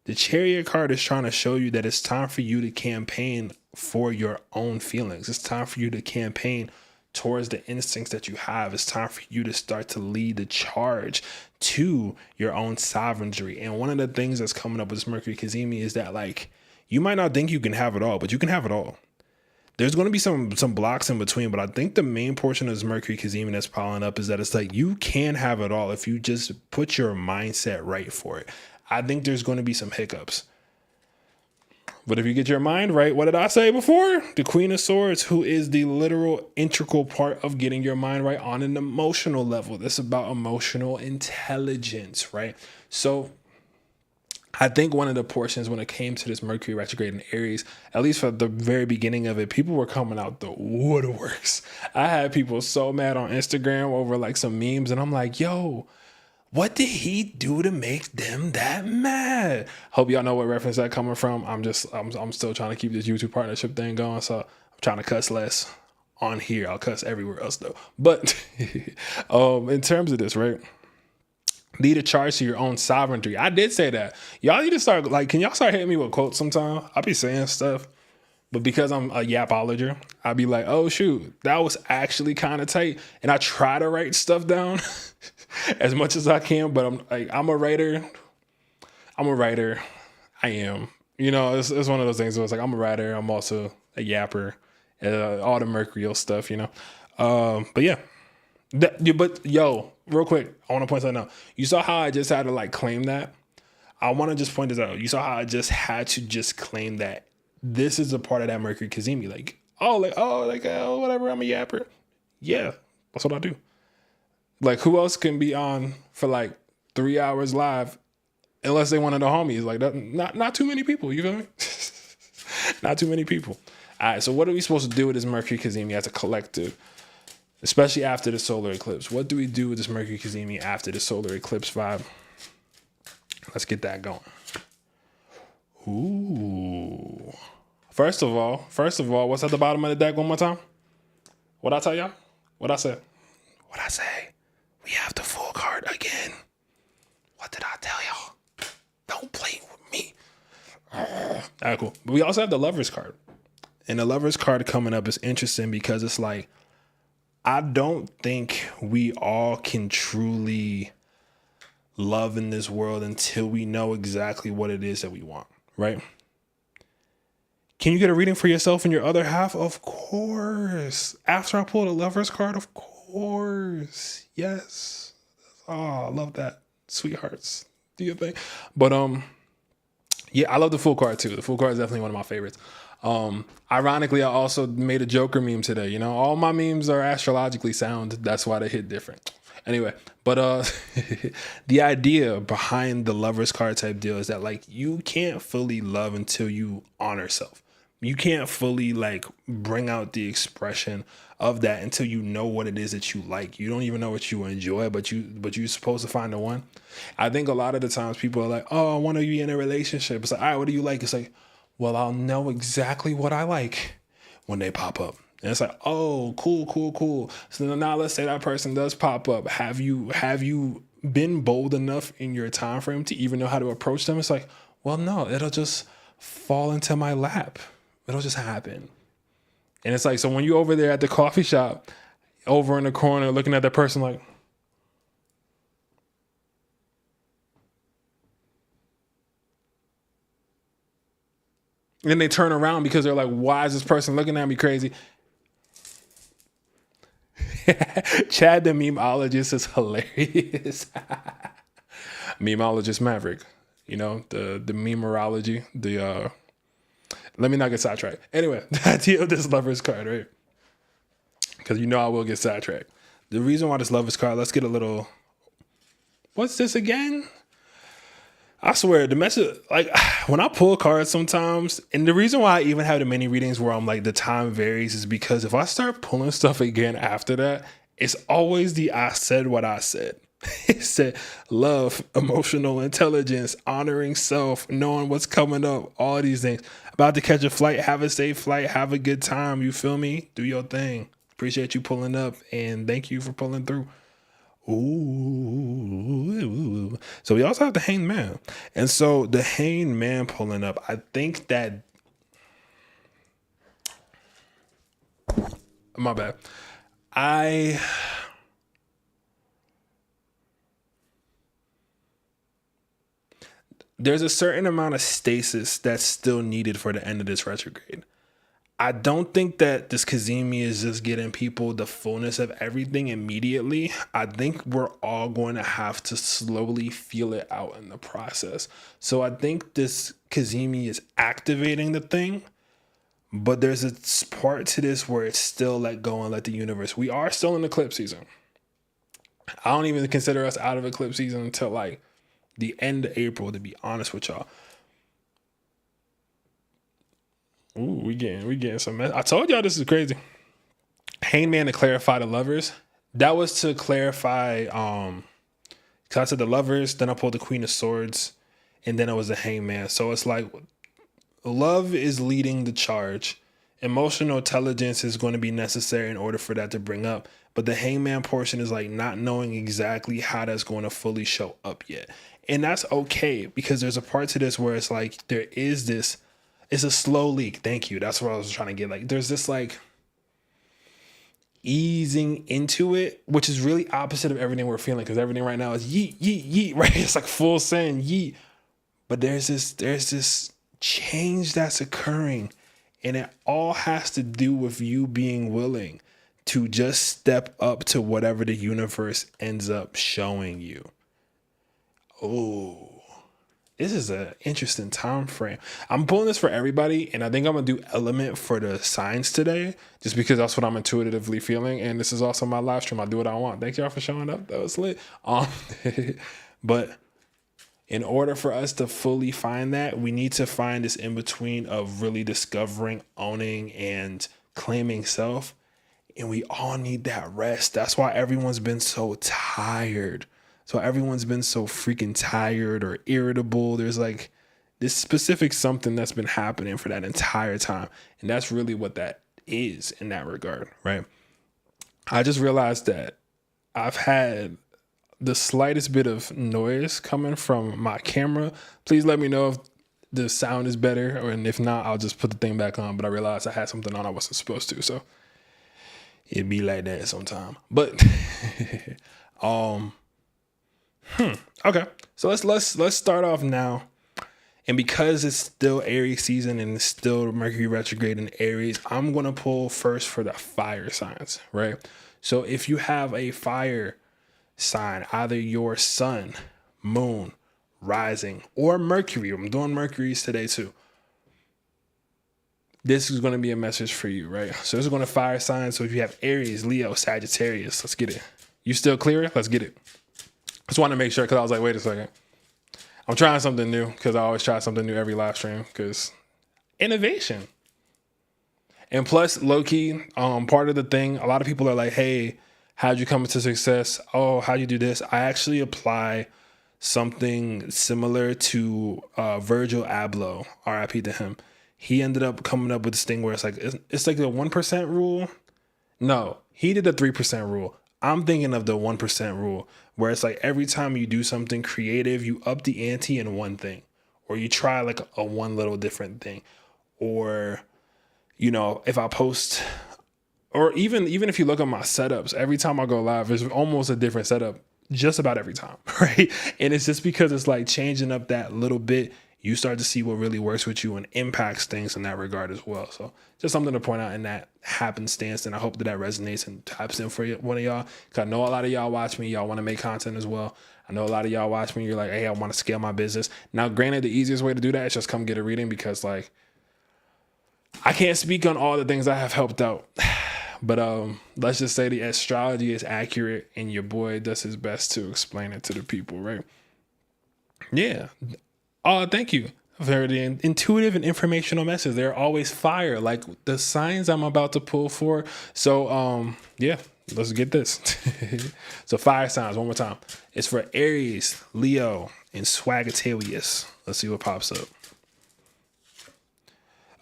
The Chariot card is trying to show you that it's time for you to campaign for your own feelings. It's time for you to campaign towards the instincts that you have. It's time for you to start to lead the charge to your own sovereignty. And one of the things that's coming up with this Mercury Cazimi is that, like, you might not think you can have it all, but you can have it all. There's going to be some blocks in between, but I think the main portion of this Mercury Cazimi that's piling up is that it's like you can have it all if you just put your mindset right for it. I think there's going to be some hiccups. But if you get your mind right, what did I say before? The Queen of Swords, who is the literal integral part of getting your mind right on an emotional level. This is about emotional intelligence, right? So I think one of the portions when it came to this Mercury retrograde in Aries, at least for the very beginning of it, people were coming out the woodworks. I had people so mad on Instagram over like some memes, and I'm like, yo, what did he do to make them that mad? Hope y'all know what reference that coming from. I'm still trying to keep this YouTube partnership thing going, so I'm trying to cuss less on here. I'll cuss everywhere else though. But in terms of this, right? Lead a charge to your own sovereignty. I did say that. Y'all need to start, like, can y'all start hitting me with quotes sometime? I'll be saying stuff, but because I'm a yapologer, I'll be like, oh shoot, that was actually kind of tight. And I try to write stuff down as much as I can, but I'm a writer. I am. You know, it's one of those things where it's like, I'm a writer. I'm also a yapper. All the mercurial stuff, you know. But yeah. But yo, real quick, I want to point something out. You saw how I just had to like claim that? I want to just point this out. You saw how I just had to just claim that this is a part of that Mercury Cazimi. Like, whatever, I'm a yapper. Yeah, that's what I do. Like, who else can be on for like 3 hours live unless they one of the homies? Like, that, not too many people, you feel me? Not too many people. All right, so what are we supposed to do with this Mercury Cazimi as a collective? Especially after the solar eclipse. What do we do with this Mercury Cazimi after the solar eclipse vibe? Let's get that going. Ooh. First of all, what's at the bottom of the deck one more time? What I tell y'all? What I said? What I say? We have the Fool card again. What did I tell y'all? Don't play with me. All right, cool. But we also have the Lovers card. And the Lovers card coming up is interesting because it's like, I don't think we all can truly love in this world until we know exactly what it is that we want, right? Can you get a reading for yourself and your other half? Of course. After I pull the Lovers card, of course. Yes. Oh, I love that. Sweethearts. Do your thing. But yeah, I love the Fool card too. The Fool card is definitely one of my favorites. Ironically, I also made a Joker meme today. You know, all my memes are astrologically sound. That's why they hit different. Anyway, but the idea behind the Lovers card type deal is that like you can't fully love until you honor self. You can't fully like bring out the expression of that until you know what it is that you like. You don't even know what you enjoy, but you're supposed to find the one. I think a lot of the times people are like, oh, I want to be in a relationship. It's like, all right, what do you like? It's like, well, I'll know exactly what I like when they pop up. And it's like, oh, cool. So now let's say that person does pop up. Have you been bold enough in your time frame to even know how to approach them? It's like, well, no, it'll just fall into my lap. It'll just happen. And it's like, so when you over there at the coffee shop, over in the corner, looking at that person like, and they turn around because they're like, why is this person looking at me crazy? Chad the memeologist is hilarious. Memeologist Maverick, you know, the memeorology, let me not get sidetracked. Anyway, the idea of this Lovers card, right? Because you know I will get sidetracked. The reason why this Lovers card, let's get a little, what's this again? I swear, the message, like, when I pull cards sometimes, and the reason why I even have the mini readings where I'm like, the time varies is because if I start pulling stuff again after that, it's always the I said what I said. It said love, emotional intelligence, honoring self, knowing what's coming up, all these things. About to catch a flight, have a safe flight, have a good time. You feel me? Do your thing. Appreciate you pulling up, and thank you for pulling through. Ooh. So we also have the Hanged Man. And so the Hanged Man pulling up, I think that, my bad. There's a certain amount of stasis that's still needed for the end of this retrograde. I don't think that this Cazimi is just getting people the fullness of everything immediately. I think we're all going to have to slowly feel it out in the process. So I think this Cazimi is activating the thing, but there's a part to this where it's still let go and let the universe. We are still in eclipse season. I don't even consider us out of eclipse season until like the end of April, to be honest with y'all. Ooh, we getting some mess. I told y'all this is crazy. Hangman to clarify the Lovers. That was to clarify, because I said the Lovers, then I pulled the Queen of Swords, and then it was the Hangman. So it's like love is leading the charge. Emotional intelligence is going to be necessary in order for that to bring up. But the Hangman portion is like not knowing exactly how that's going to fully show up yet. And that's okay, because there's a part to this where it's like there is this, it's a slow leak. Thank you. That's what I was trying to get. Like there's this like easing into it, which is really opposite of everything we're feeling, because everything right now is yeet, yeet, yeet, right? It's like full send, yeet. But there's this change that's occurring, and it all has to do with you being willing to just step up to whatever the universe ends up showing you. Oh, this is an interesting time frame. I'm pulling this for everybody, and I think I'm going to do element for the signs today, just because that's what I'm intuitively feeling, and this is also my live stream. I do what I want. Thank y'all for showing up. That was lit. But in order for us to fully find that, we need to find this in-between of really discovering, owning, and claiming self, and we all need that rest. That's why everyone's been so tired. So everyone's been so freaking tired or irritable. There's like this specific something that's been happening for that entire time. And that's really what that is in that regard, right? I just realized that I've had the slightest bit of noise coming from my camera. Please let me know if the sound is better, and if not, I'll just put the thing back on. But I realized I had something on I wasn't supposed to, so it'd be like that sometime. But okay, so let's start off now. And because it's still Aries season and it's still Mercury retrograde in Aries, I'm going to pull first for the fire signs, right? So if you have a fire sign, either your sun, moon, rising, or Mercury, I'm doing Mercury's today too, this is going to be a message for you, right? So this is going to fire signs. So if you have Aries, Leo, Sagittarius, let's get it. You still clear? Let's get it. Just want to make sure, because I was like, wait a second. I'm trying something new, because I always try something new every live stream, because innovation. And plus, low-key, part of the thing, a lot of people are like, hey, how'd you come into success? Oh, how'd you do this? I actually apply something similar to Virgil Abloh, RIP to him. He ended up coming up with this thing where it's like the 1% rule. No, he did the 3% rule. I'm thinking of the 1% rule, where it's like every time you do something creative, you up the ante in one thing, or you try like a one little different thing, or you know, if I post, or even if you look at my setups, every time I go live, it's almost a different setup just about every time, right? And it's just because it's like changing up that little bit, you start to see what really works with you and impacts things in that regard as well. So just something to point out in that happenstance. And I hope that resonates and taps in for one of y'all. Because I know a lot of y'all watch me. Y'all want to make content as well. I know a lot of y'all watch me. You're like, hey, I want to scale my business. Now, granted, the easiest way to do that is just come get a reading, because like I can't speak on all the things I have helped out. But let's just say the astrology is accurate and your boy does his best to explain it to the people, right? Yeah. Thank you for the intuitive and informational message. They're always fire, like the signs I'm about to pull for. So, yeah, let's get this. So fire signs, one more time. It's for Aries, Leo, and Sagittarius. Let's see what pops up.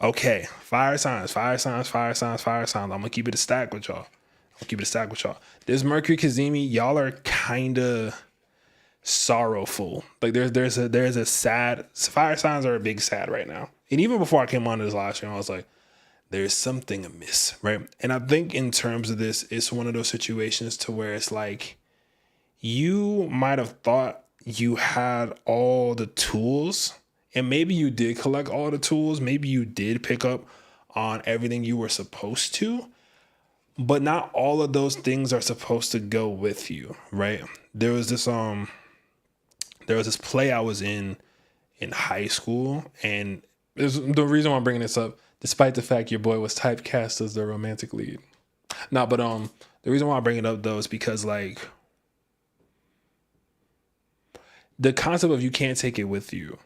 Okay, fire signs, fire signs, fire signs, fire signs. I'm gonna keep it a stack with y'all. This Mercury Cazimi, y'all are kind of sorrowful. Like there's a sad, fire signs are a big sad right now. And even before I came on this live stream, I was like, there's something amiss, right? And I think in terms of this, it's one of those situations to where it's like you might have thought you had all the tools, and maybe you did collect all the tools. Maybe you did pick up on everything you were supposed to, but not all of those things are supposed to go with you, right? There was this play I was in high school, and the reason why I'm bringing this up, despite the fact your boy was typecast as the romantic lead. No, but the reason why I bring it up though is because like the concept of you can't take it with you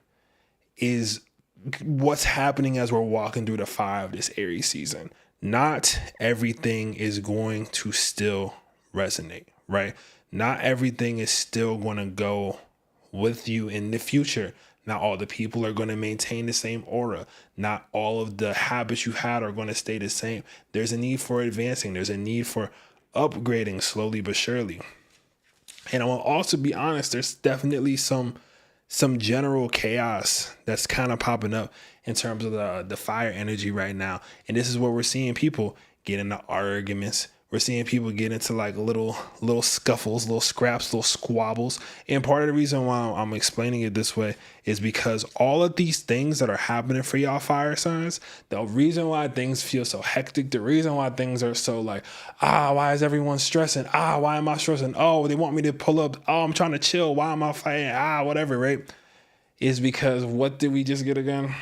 is what's happening as we're walking through the fire of this Aries season. Not everything is going to still resonate, right? Not everything is still going to go with you in the future. Not all the people are going to maintain the same aura. Not all of the habits you had are going to stay the same. There's a need for advancing. There's a need for upgrading slowly but surely. And I will also be honest, there's definitely some general chaos that's kind of popping up in terms of the fire energy right now. And this is where we're seeing people get into arguments. We're seeing people get into like little scuffles, little scraps, little squabbles. And part of the reason why I'm explaining it this way is because all of these things that are happening for y'all fire signs, the reason why things feel so hectic, the reason why things are so like, why is everyone stressing? Why am I stressing? Oh, they want me to pull up. Oh, I'm trying to chill. Why am I fighting? Whatever, right? Is because what did we just get again?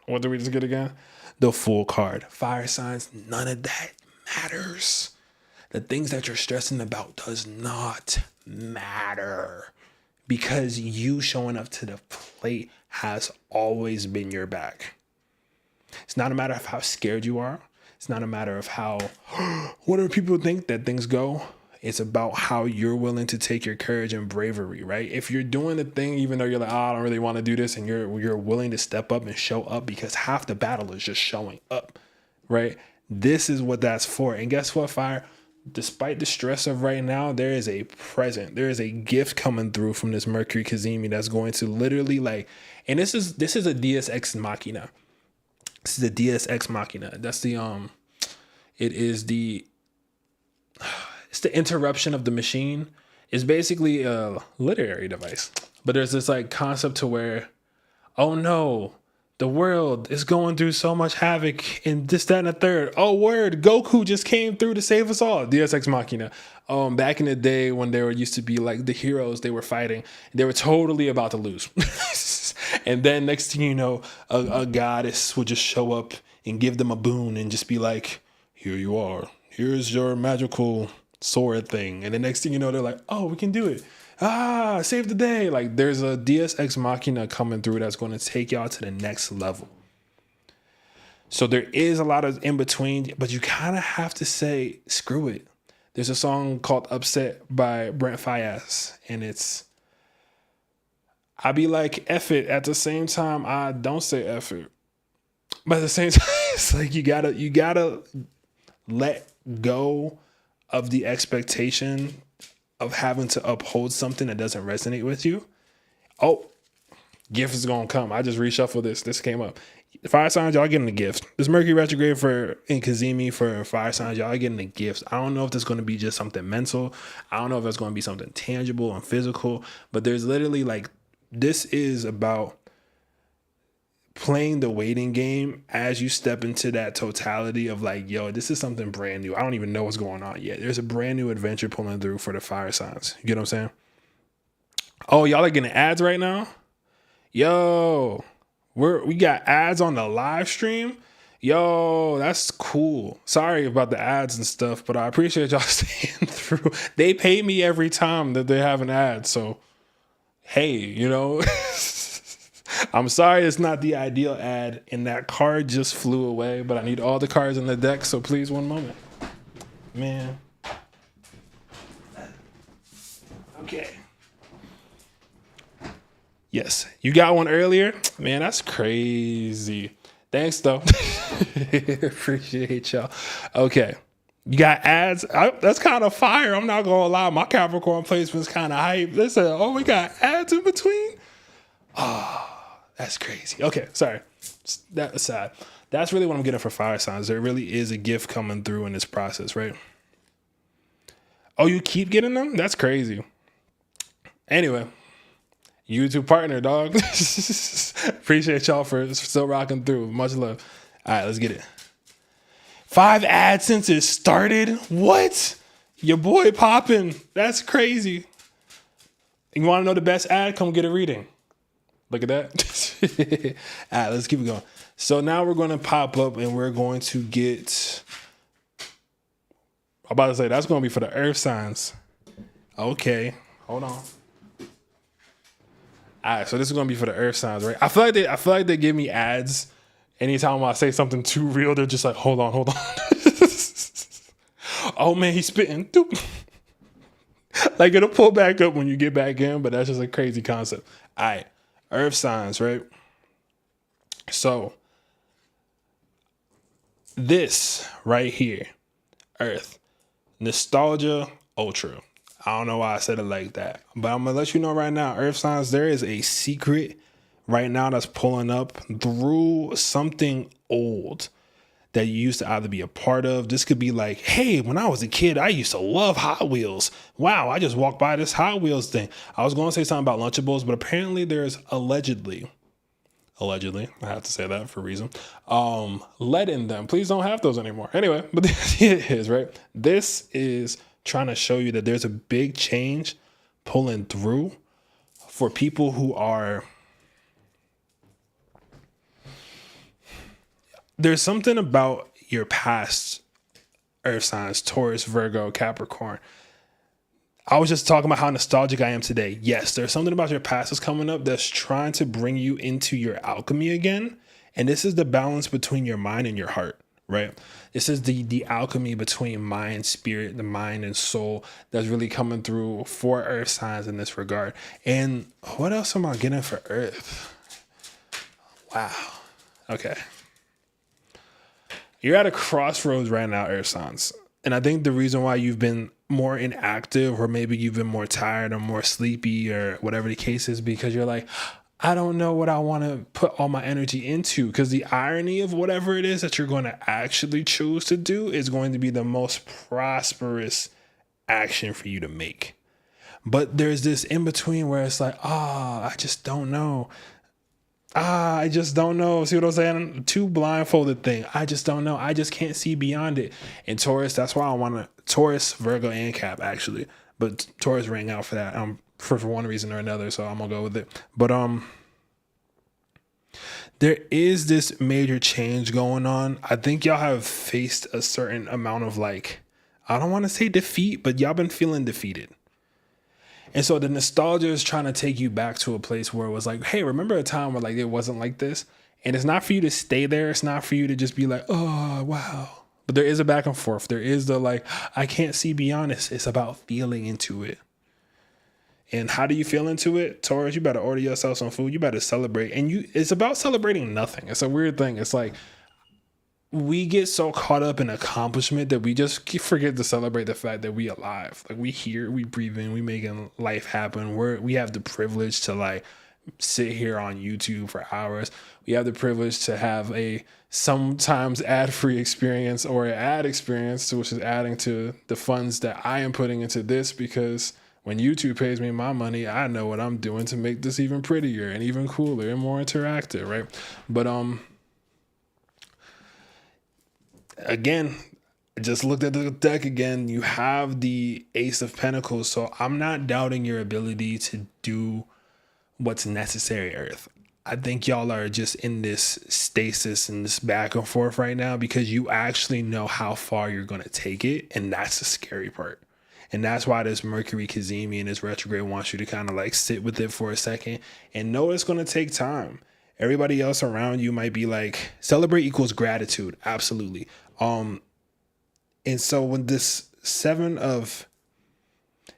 The Fool card. Fire signs, none of that matters. The things that you're stressing about does not matter, because you showing up to the plate has always been your back. It's not a matter of how scared you are. It's not a matter of how, what do people think that things go? It's about how you're willing to take your courage and bravery, right? If you're doing the thing, even though you're like, I don't really want to do this, and you're willing to step up and show up, because half the battle is just showing up, right? This is what that's for. And guess what, fire? Despite the stress of right now, there is a present. There is a gift coming through from this Mercury Cazimi that's going to literally like, and this is a Deus Ex Machina. This is a Deus Ex Machina. That's it's the interruption of the machine. It's basically a literary device. But there's this like concept to where, oh no, the world is going through so much havoc and this, that, and the third. Oh, word, Goku just came through to save us all. Deus Ex Machina. Back in the day when there used to be like the heroes they were fighting, they were totally about to lose. And then next thing you know, a goddess would just show up and give them a boon and just be like, here you are. Here's your magical sword thing. And the next thing you know, they're like, oh, we can do it. Save the day. Like there's a Deus Ex Machina coming through that's going to take y'all to the next level. So there is a lot of in between, but you kind of have to say, screw it. There's a song called Upset by Brent Faiyaz, and I be like, F it. At the same time, I don't say F it. But at the same time, it's like you gotta let go of the expectation of having to uphold something that doesn't resonate with you. Oh, gift is gonna come. I just reshuffled this. This came up. Fire signs, y'all getting the gift. This Mercury retrograde in Cazimi for fire signs, y'all getting the gifts. I don't know if this is going to be just something mental. I don't know if it's going to be something tangible and physical, but there's literally like, this is about playing the waiting game as you step into that totality of like, yo, this is something brand new. I don't even know what's going on yet. There's a brand new adventure pulling through for the fire signs. You get what I'm saying? Oh, y'all are getting ads right now? Yo, we got ads on the live stream. Yo, that's cool. Sorry about the ads and stuff, but I appreciate y'all staying through. They pay me every time that they have an ad. So, hey, you know, I'm sorry it's not the ideal ad and that card just flew away, but I need all the cards in the deck. So please, one moment, man. Okay. Yes, you got one earlier. Man, that's crazy. Thanks, though. Appreciate y'all. Okay, you got ads. That's kind of fire. I'm not going to lie. My Capricorn placement's kind of hype. Listen, oh, we got ads in between? Oh, that's crazy. Okay, sorry. That aside, that's really what I'm getting for fire signs. There really is a gift coming through in this process, right? Oh, you keep getting them? That's crazy. Anyway. YouTube partner, dog. Appreciate y'all for still rocking through. Much love. All right, let's get it. 5 ads since it started? What? Your boy popping. That's crazy. You want to know the best ad? Come get a reading. Look at that. All right, let's keep it going. So now we're going to pop up and we're going to get... I'm about to say, that's going to be for the earth signs. Okay, hold on. All right, so this is gonna be for the earth signs, right? I feel like they give me ads anytime I say something too real. They're just like, hold on. Oh man, he's spitting. Like it'll pull back up when you get back in, but that's just a crazy concept. All right, earth signs, right? So this right here, earth, nostalgia, ultra. I don't know why I said it like that, but I'm going to let you know right now, earth signs, there is a secret right now that's pulling up through something old that you used to either be a part of. This could be like, hey, when I was a kid, I used to love Hot Wheels. Wow, I just walked by this Hot Wheels thing. I was going to say something about Lunchables, but apparently there's allegedly, I have to say that for a reason, lead in them. Please don't have those anymore. Anyway, but it is, right? This is trying to show you that there's a big change pulling through for people who are... There's something about your past earth signs, Taurus, Virgo, Capricorn. I was just talking about how nostalgic I am today. Yes, there's something about your past that's coming up that's trying to bring you into your alchemy again. And this is the balance between your mind and your heart, right? This is the alchemy between mind, spirit, the mind and soul that's really coming through for earth signs in this regard. And what else am I getting for earth? Wow. Okay. You're at a crossroads right now, earth signs. And I think the reason why you've been more inactive, or maybe you've been more tired or more sleepy or whatever the case is, because you're like, I don't know what I want to put all my energy into, because the irony of whatever it is that you're going to actually choose to do is going to be the most prosperous action for you to make. But there's this in between where it's like, I just don't know. I just don't know. See what I'm saying? Too blindfolded thing. I just don't know. I just can't see beyond it. And Taurus, that's why I want to, Taurus, Virgo, and Cap actually. But Taurus rang out for that. For one reason or another, so I'm gonna go with it. But there is this major change going on. I think y'all have faced a certain amount of, like, I don't want to say defeat, but y'all been feeling defeated. And so the nostalgia is trying to take you back to a place where it was like, hey, remember a time where like it wasn't like this? And it's not for you to stay there. It's not for you to just be like, oh, wow. But there is a back and forth. There is the like, I can't see beyond this. It's about feeling into it. And how do you feel into it? Taurus, you better order yourself some food. You better celebrate. And it's about celebrating nothing. It's a weird thing. It's like we get so caught up in accomplishment that we just forget to celebrate the fact that we alive. Like we here, we breathing, we making life happen. We have the privilege to like sit here on YouTube for hours. We have the privilege to have a sometimes ad-free experience or an ad experience, which is adding to the funds that I am putting into this, because when YouTube pays me my money, I know what I'm doing to make this even prettier and even cooler and more interactive, right? But again, I just looked at the deck again. You have the Ace of Pentacles, so I'm not doubting your ability to do what's necessary, Earth. I think y'all are just in this stasis and this back and forth right now because you actually know how far you're going to take it, and that's the scary part. And that's why this Mercury Cazimi and this retrograde wants you to kind of like sit with it for a second and know it's going to take time. Everybody else around you might be like, celebrate equals gratitude. Absolutely. And so when this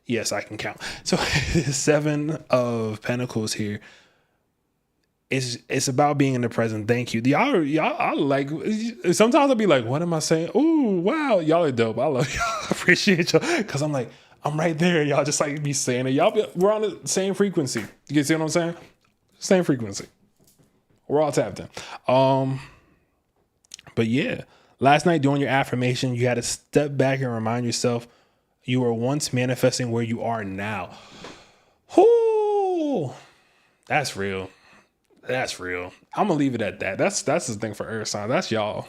yes, I can count. So 7 of Pentacles here, it's about being in the present. Thank you. Y'all like, sometimes I'll be like, what am I saying? Oh, wow. Y'all are dope. I love y'all. I appreciate y'all. Cause I'm like, I'm right there. Y'all just like be saying it. We're on the same frequency. You can see what I'm saying? Same frequency. We're all tapped in. But yeah, last night doing your affirmation, you had to step back and remind yourself you were once manifesting where you are now. Whoo, that's real. That's real. I'm gonna leave it at that. That's the thing for Earth sign. That's y'all.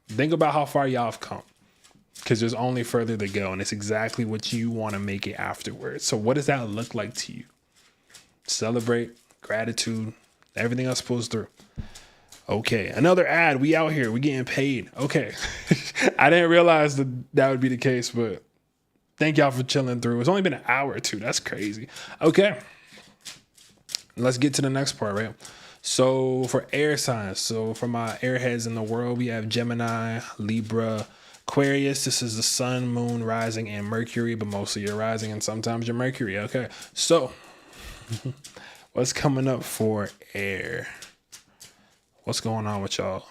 Think about how far y'all have come, because there's only further to go, and it's exactly what you want to make it afterwards. So what does that look like to you? Celebrate, gratitude, everything else pulls through. Okay, another ad. We out here. We getting paid. Okay. I didn't realize that would be the case, but thank y'all for chilling through. It's only been an hour or two. That's crazy. Okay. Let's get to the next part, right? So for air signs, so for my airheads in the world, we have Gemini, Libra, Aquarius. This is the sun, moon, rising, and Mercury, but mostly your rising and sometimes your Mercury. Okay, so what's coming up for air? What's going on with y'all?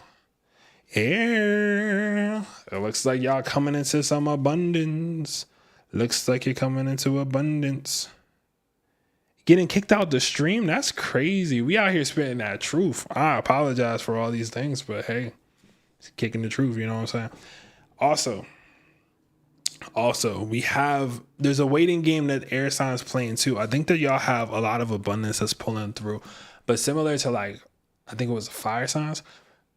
Air. It looks like y'all coming into some abundance. Looks like you're coming into abundance. Getting kicked out the stream, that's crazy. We out here spitting that truth. I apologize for all these things, but hey, it's kicking the truth, you know what I'm saying? Also, there's a waiting game that air signs playing too. I think that y'all have a lot of abundance that's pulling through, but similar to like, I think it was fire signs,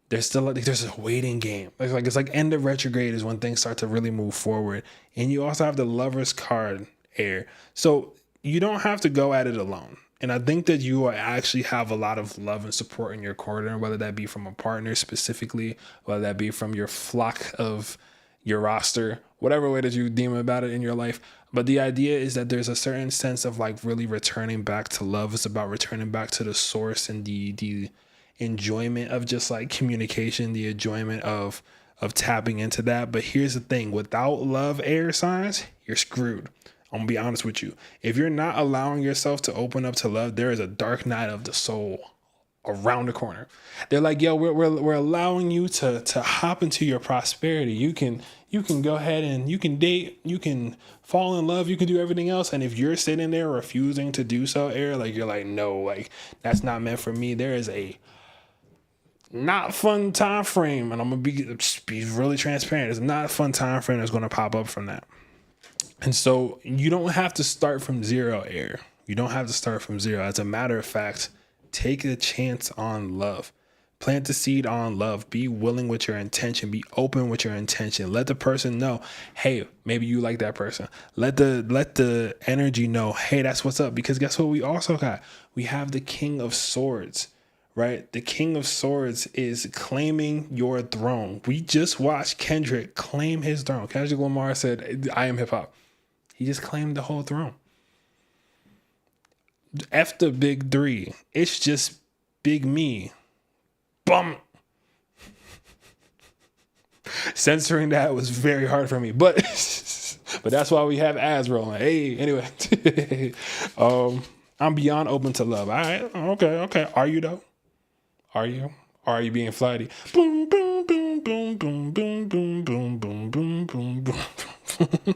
there's a waiting game. It's like end of retrograde is when things start to really move forward. And you also have the Lover's card, air. So you don't have to go at it alone. And I think that you will actually have a lot of love and support in your corner, whether that be from a partner specifically, whether that be from your flock of your roster, whatever way that you deem about it in your life. But the idea is that there's a certain sense of like really returning back to love. It's about returning back to the source and the enjoyment of just like communication, the enjoyment of tapping into that. But here's the thing, without love, air signs, you're screwed. I'm gonna be honest with you. If you're not allowing yourself to open up to love, there is a dark night of the soul around the corner. They're like, yo, we're allowing you to hop into your prosperity. You can go ahead and you can date, you can fall in love, you can do everything else. And if you're sitting there refusing to do so, air, like you're like, no, like that's not meant for me. There is a not fun time frame, and I'm gonna be really transparent. It's not a fun time frame that's gonna pop up from that. And so you don't have to start from zero, air. You don't have to start from zero. As a matter of fact, take a chance on love. Plant the seed on love. Be willing with your intention. Be open with your intention. Let the person know, hey, maybe you like that person. Let the energy know, hey, that's what's up. Because guess what we also got? We have the King of Swords, right? The King of Swords is claiming your throne. We just watched Kendrick claim his throne. Kendrick Lamar said, I am hip hop. He just claimed the whole throne. F the big three. It's just big me. Bum. Censoring that was very hard for me, but that's why we have ads rolling. Hey, anyway, I'm beyond open to love. All right, okay. Are you though? Are you? Or are you being flighty? Boom, boom, boom, boom, boom, boom, boom, boom, boom, boom, boom, boom.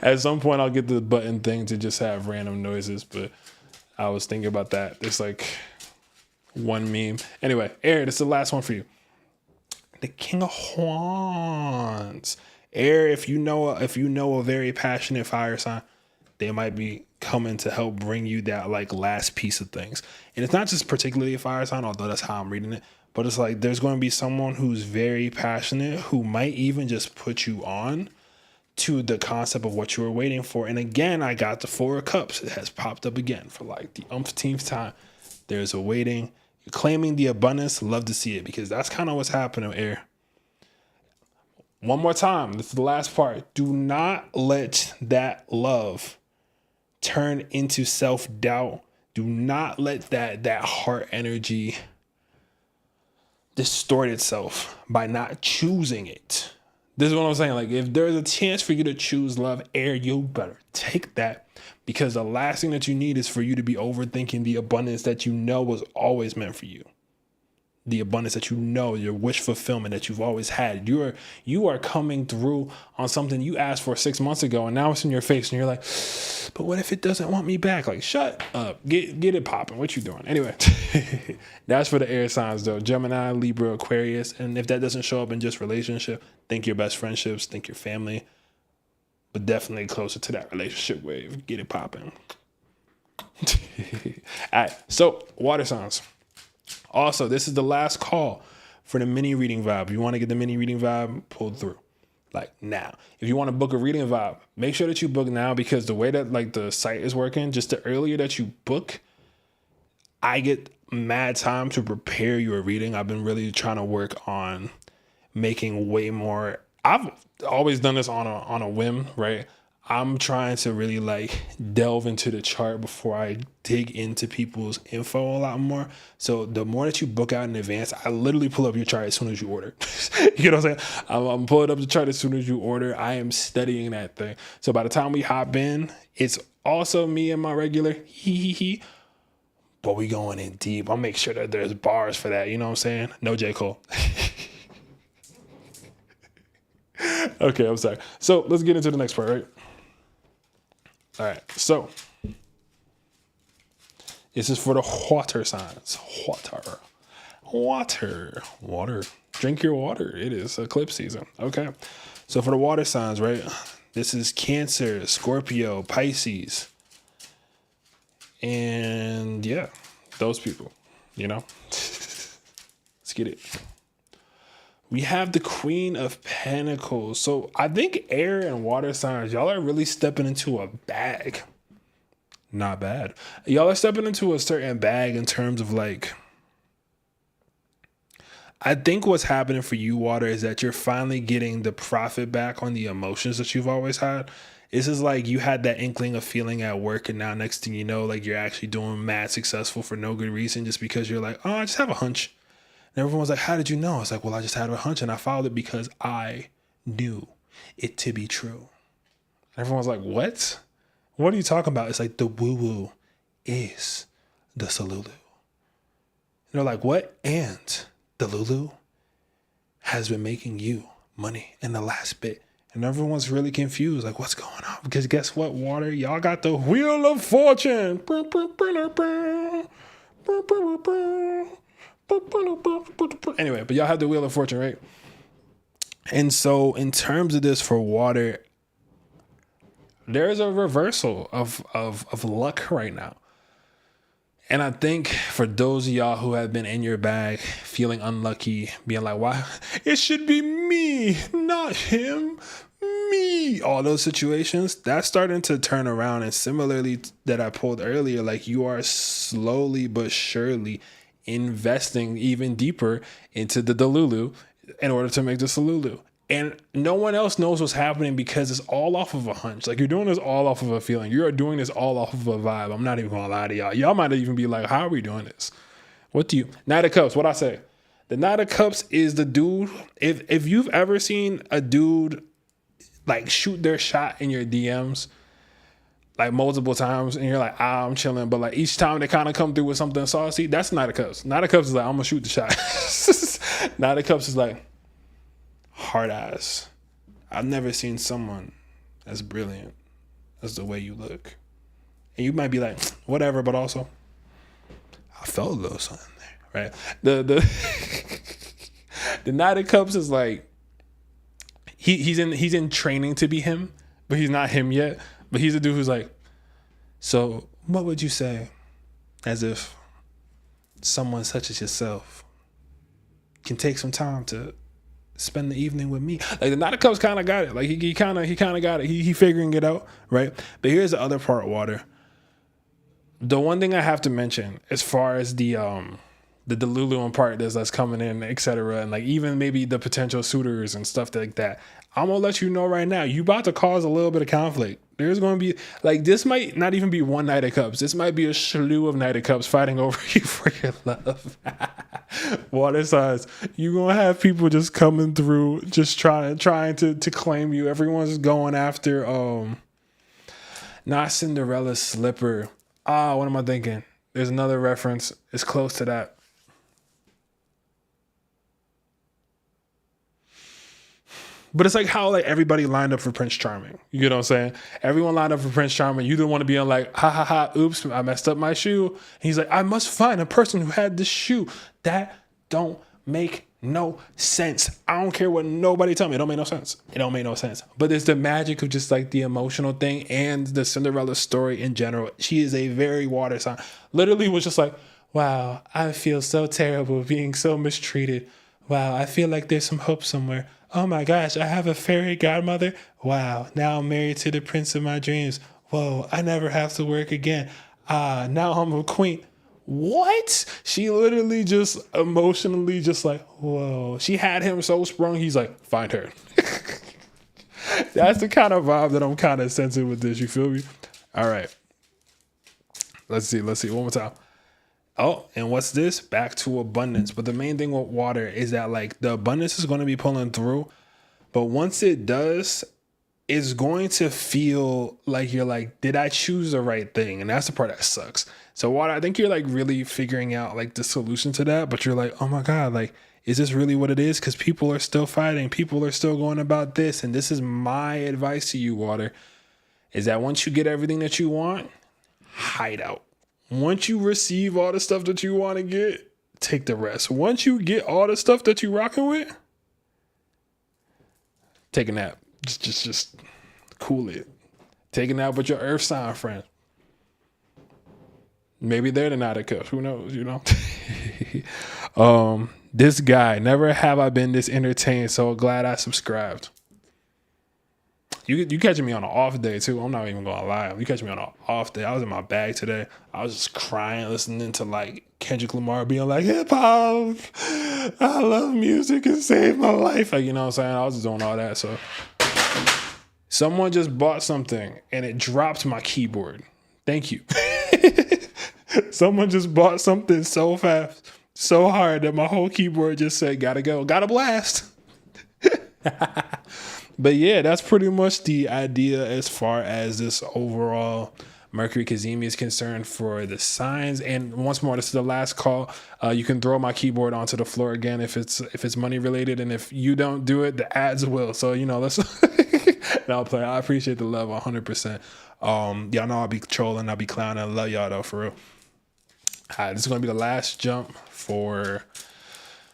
At some point, I'll get the button thing to just have random noises, but I was thinking about that. There's like one meme. Anyway, Air, this is the last one for you. The King of Wands. Air, if you know a very passionate fire sign, they might be coming to help bring you that like last piece of things. And it's not just particularly a fire sign, although that's how I'm reading it, but it's like there's going to be someone who's very passionate who might even just put you on to the concept of what you were waiting for. And again, I got the Four of Cups. It has popped up again for like the umpteenth time. There's a waiting. You're claiming the abundance. Love to see it, because that's kind of what's happening, Air. One more time. This is the last part. Do not let that love turn into self-doubt. Do not let that heart energy distort itself by not choosing it. This is what I'm saying. Like, if there's a chance for you to choose love, Air, you better take that, because the last thing that you need is for you to be overthinking the abundance that you know was always meant for you. The abundance that you know, your wish fulfillment that you've always had. You are coming through on something you asked for 6 months ago, and now it's in your face, and you're like, but what if it doesn't want me back? Like, shut up. Get it popping. What you doing? Anyway, that's for the air signs, though. Gemini, Libra, Aquarius. And if that doesn't show up in just relationship, think your best friendships, think your family, but definitely closer to that relationship wave. Get it popping. All right, so water signs. Also, this is the last call for the mini reading vibe. If you want to get the mini reading vibe pulled through, like now. If you want to book a reading vibe, make sure that you book now, because the way that like the site is working, just the earlier that you book, I get mad time to prepare your reading. I've been really trying to work on making way more. I've always done this on a whim, right? I'm trying to really like delve into the chart before I dig into people's info a lot more. So the more that you book out in advance, I literally pull up your chart as soon as you order. You know what I'm saying? I'm pulling up the chart as soon as you order. I am studying that thing. So by the time we hop in, it's also me and my regular but we going in deep. I'll make sure that there's bars for that. You know what I'm saying? No J. Cole. Okay, I'm sorry. So let's get into the next part, right? All right, so this is for the water signs. Water. Drink your water. It is eclipse season. Okay, so for the water signs, right? This is Cancer, Scorpio, Pisces, and yeah, those people. You know, let's get it. We have the Queen of Pentacles. So I think air and water signs, y'all are really stepping into a bag. Not bad. Y'all are stepping into a certain bag in terms of like, I think what's happening for you, water, is that you're finally getting the profit back on the emotions that you've always had. This is like you had that inkling of feeling at work, and now next thing you know, like you're actually doing mad successful for no good reason, just because you're like, oh, I just have a hunch. And everyone was like, how did you know? I was like, well, I just had a hunch and I followed it because I knew it to be true. And everyone was like, what? What are you talking about? It's like the woo-woo is the Salulu. And they're like, what? And the Lulu has been making you money in the last bit. And everyone's really confused. Like, what's going on? Because guess what, water? Y'all got the Wheel of Fortune. Anyway, but y'all have the Wheel of Fortune, right? And so in terms of this for water, there's a reversal of luck right now. And I think for those of y'all who have been in your bag, feeling unlucky, being like, why? It should be me, not him. Me. All those situations, that's starting to turn around. And similarly that I pulled earlier, like you are slowly but surely investing even deeper into the Delulu in order to make the Salulu. And no one else knows what's happening because it's all off of a hunch. Like you're doing this all off of a feeling. You are doing this all off of a vibe. I'm not even gonna lie to y'all. Y'all might even be like, how are we doing this? Knight of Cups, what I say? The Knight of Cups is the dude. If you've ever seen a dude like shoot their shot in your DMs, like multiple times, and you're like, I'm chilling, but like each time they kind of come through with something saucy, that's Knight of Cups. Knight of Cups is like, I'm gonna shoot the shot. Knight of Cups is like, hard ass. I've never seen someone as brilliant as the way you look. And you might be like, whatever, but also, I felt a little something there, right? The the Knight of Cups is like, he's in training to be him, but he's not him yet. But he's a dude who's like, so what would you say, as if someone such as yourself can take some time to spend the evening with me? Like, the Knight of Cups kind of got it. Like, he kind of got it. He figuring it out, right? But here's the other part, Water. The one thing I have to mention, as far as the Delulu part that's coming in, etc., and like even maybe the potential suitors and stuff like that, I'm gonna let you know right now, you about to cause a little bit of conflict. There's gonna be, like, this might not even be one Knight of Cups. This might be a slew of Knight of Cups fighting over you for your love. Water signs, you're gonna have people just coming through, just trying to claim you. Everyone's going after not Cinderella's slipper. What am I thinking? There's another reference. It's close to that. But it's like how, like, everybody lined up for Prince Charming. You get what I'm saying? Everyone lined up for Prince Charming. You didn't want to be on like, ha ha ha, oops, I messed up my shoe. And he's like, I must find a person who had this shoe. That don't make no sense. I don't care what nobody tell me. It don't make no sense. It don't make no sense. But there's the magic of just like the emotional thing and the Cinderella story in general. She is a very water sign. Literally was just like, wow, I feel so terrible being so mistreated. Wow, I feel like there's some hope somewhere. Oh my gosh, I have a fairy godmother. Wow, now I'm married to the prince of my dreams. Whoa, I never have to work again. Now I'm a queen. What? She literally just emotionally just like, whoa. She had him so sprung, he's like, find her. That's the kind of vibe that I'm kind of sensing with this. You feel me? All right. Let's see. One more time. Oh, and what's this? Back to abundance. But the main thing with water is that, like, the abundance is going to be pulling through. But once it does, it's going to feel like you're like, did I choose the right thing? And that's the part that sucks. So water, I think you're like really figuring out like the solution to that. But you're like, oh my God, like, is this really what it is? Because people are still fighting. People are still going about this. And this is my advice to you, water, is that once you get everything that you want, hide out. Once you receive all the stuff that you want to get, take the rest. Once you get all the stuff that you rocking with, take a nap. Just cool it. Take a nap with your earth sign friend. Maybe they're the Knight of Cups. Who knows, you know? This guy, never have I been this entertained. So glad I subscribed. You catching me on an off day too. I'm not even gonna lie. You catching me on an off day. I was in my bag today. I was just crying, listening to like Kendrick Lamar being like, hip hop, I love music, it saved my life. Like, you know what I'm saying? I was just doing all that. So someone just bought something and it dropped my keyboard. Thank you. Someone just bought something so fast, so hard that my whole keyboard just said, gotta go, gotta blast. But yeah, that's pretty much the idea as far as this overall Mercury Cazimi is concerned for the signs. And once more, this is the last call. You can throw my keyboard onto the floor again if it's money related, and if you don't do it, the ads will. So, you know, let's. I'll play. I appreciate the love 100%. Y'all know I'll be trolling, I'll be clowning. I love y'all though, for real. All right, this is gonna be the last jump for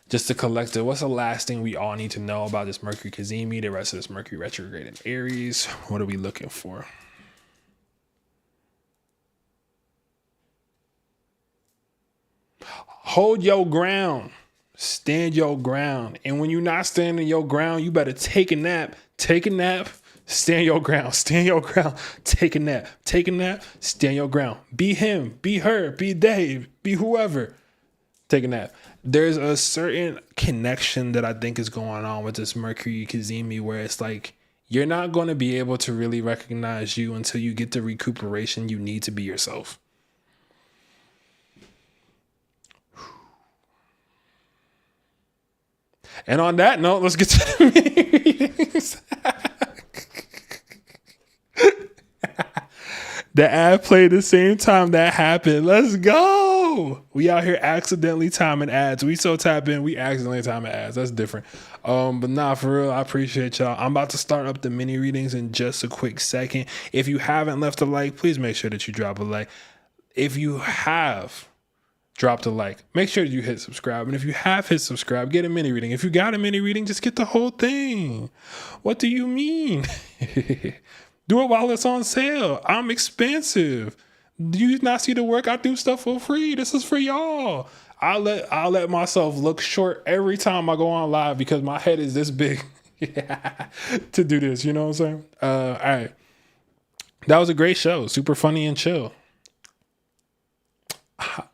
just the collective. What's the last thing we all need to know about this Mercury Cazimi, the rest of this Mercury Retrograde in Aries? What are we looking for? Hold your ground. Stand your ground. And when you're not standing your ground, you better take a nap. Take a nap. Stand your ground. Stand your ground. Take a nap. Take a nap. Stand your ground. Be him. Be her. Be Dave. Be whoever. Take a nap. There's a certain connection that I think is going on with this Mercury Cazimi where it's like you're not going to be able to really recognize you until you get the recuperation you need to be yourself. And on that note, let's get to the meetings. The ad played the same time that happened. Let's go. go. We out here accidentally timing ads. We so tap in, we accidentally timing ads. That's different. But nah, for real, I appreciate y'all. I'm about to start up the mini readings in just a quick second. If you haven't left a like, please make sure that you drop a like. If you have dropped a like, make sure you hit subscribe. And if you have hit subscribe, get a mini reading. If you got a mini reading, just get the whole thing. What do you mean? Do it while it's on sale. I'm expensive. Do you not see the work? I do stuff for free. This is for y'all. I'll let myself look short every time I go on live because my head is this big to do this. You know what I'm saying? All right. That was a great show. Super funny and chill. All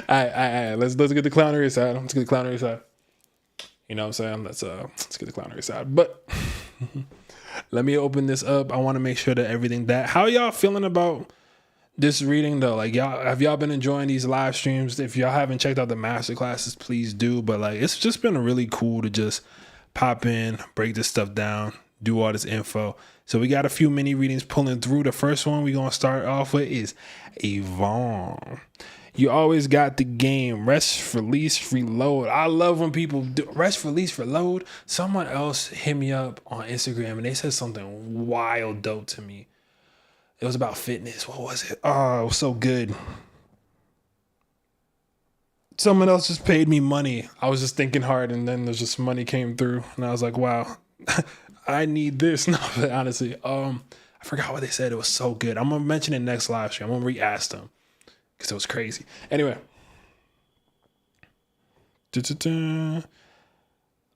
right. Let's get the clownery side. Let's get the clownery side. You know what I'm saying? Let's get the clownery side. But let me open this up. I want to make sure that everything how y'all feeling about this reading though? Like have y'all been enjoying these live streams? If y'all haven't checked out the master classes, please do. But like it's just been really cool to just pop in, break this stuff down, do all this info. So we got a few mini readings pulling through. The first one we're going to start off with is Yvonne. You always got the game. Rest, release, reload. I love when people do rest, release, reload. Someone else hit me up on Instagram and they said something wild dope to me. It was about fitness. What was it? Oh, it was so good. Someone else just paid me money. I was just thinking hard and then there's just money came through and I was like, wow. I need this. No, but honestly, I forgot what they said. It was so good. I'm going to mention it next live stream. I'm going to re-ask them because it was crazy. Anyway.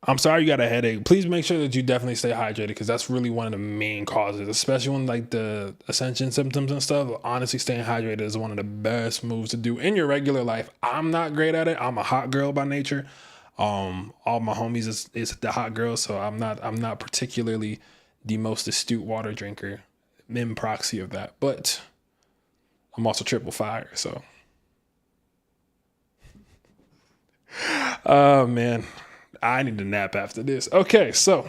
I'm sorry you got a headache. Please make sure that you definitely stay hydrated because that's really one of the main causes, especially when like the Ascension symptoms and stuff. Honestly, staying hydrated is one of the best moves to do in your regular life. I'm not great at it. I'm a hot girl by nature. All my homies is the hot girl, so I'm not particularly the most astute water drinker in proxy of that, but I'm also triple fire, so oh man, I need a nap after this. Okay, so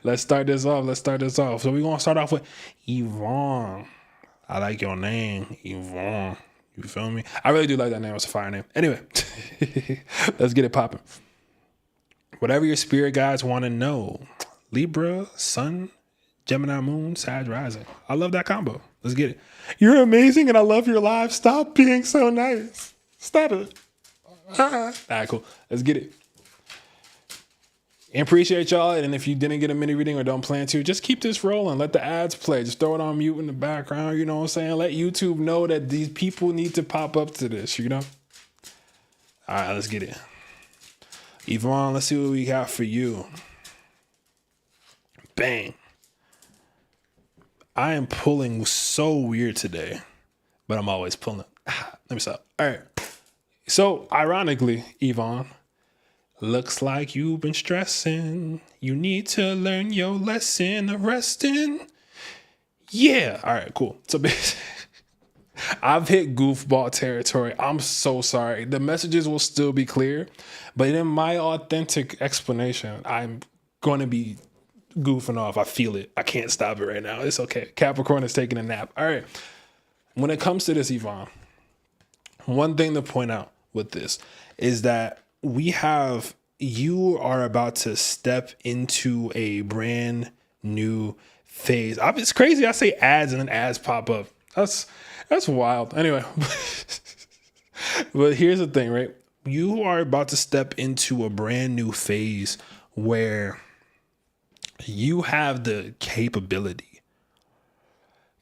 let's start this off. So we're gonna start off with Yvonne. I like your name, Yvonne. You feel me? I really do like that name. It's a fire name. Anyway, let's get it popping. Whatever your spirit guides want to know. Libra, Sun, Gemini, Moon, Sag, Rising. I love that combo. Let's get it. You're amazing and I love your live. Stop being so nice. Stop it. All right, cool. Let's get it. And appreciate y'all. And if you didn't get a mini reading or don't plan to, just keep this rolling. Let the ads play. Just throw it on mute in the background. You know what I'm saying? Let YouTube know that these people need to pop up to this, you know? All right, let's get it. Yvonne, let's see what we got for you. Bang. I am pulling so weird today, but I'm always pulling. Let me stop. All right. So, ironically, Yvonne, looks like you've been stressing. You need to learn your lesson of resting. Yeah. All right, cool. So I've hit goofball territory. I'm so sorry. The messages will still be clear, but in my authentic explanation, I'm going to be goofing off. I feel it. I can't stop it right now. It's okay. Capricorn is taking a nap. All right. When it comes to this, Yvonne, one thing to point out with this is that you are about to step into a brand new phase. It's crazy. I say ads and then ads pop up. That's wild. Anyway, but here's the thing, right? You are about to step into a brand new phase where you have the capability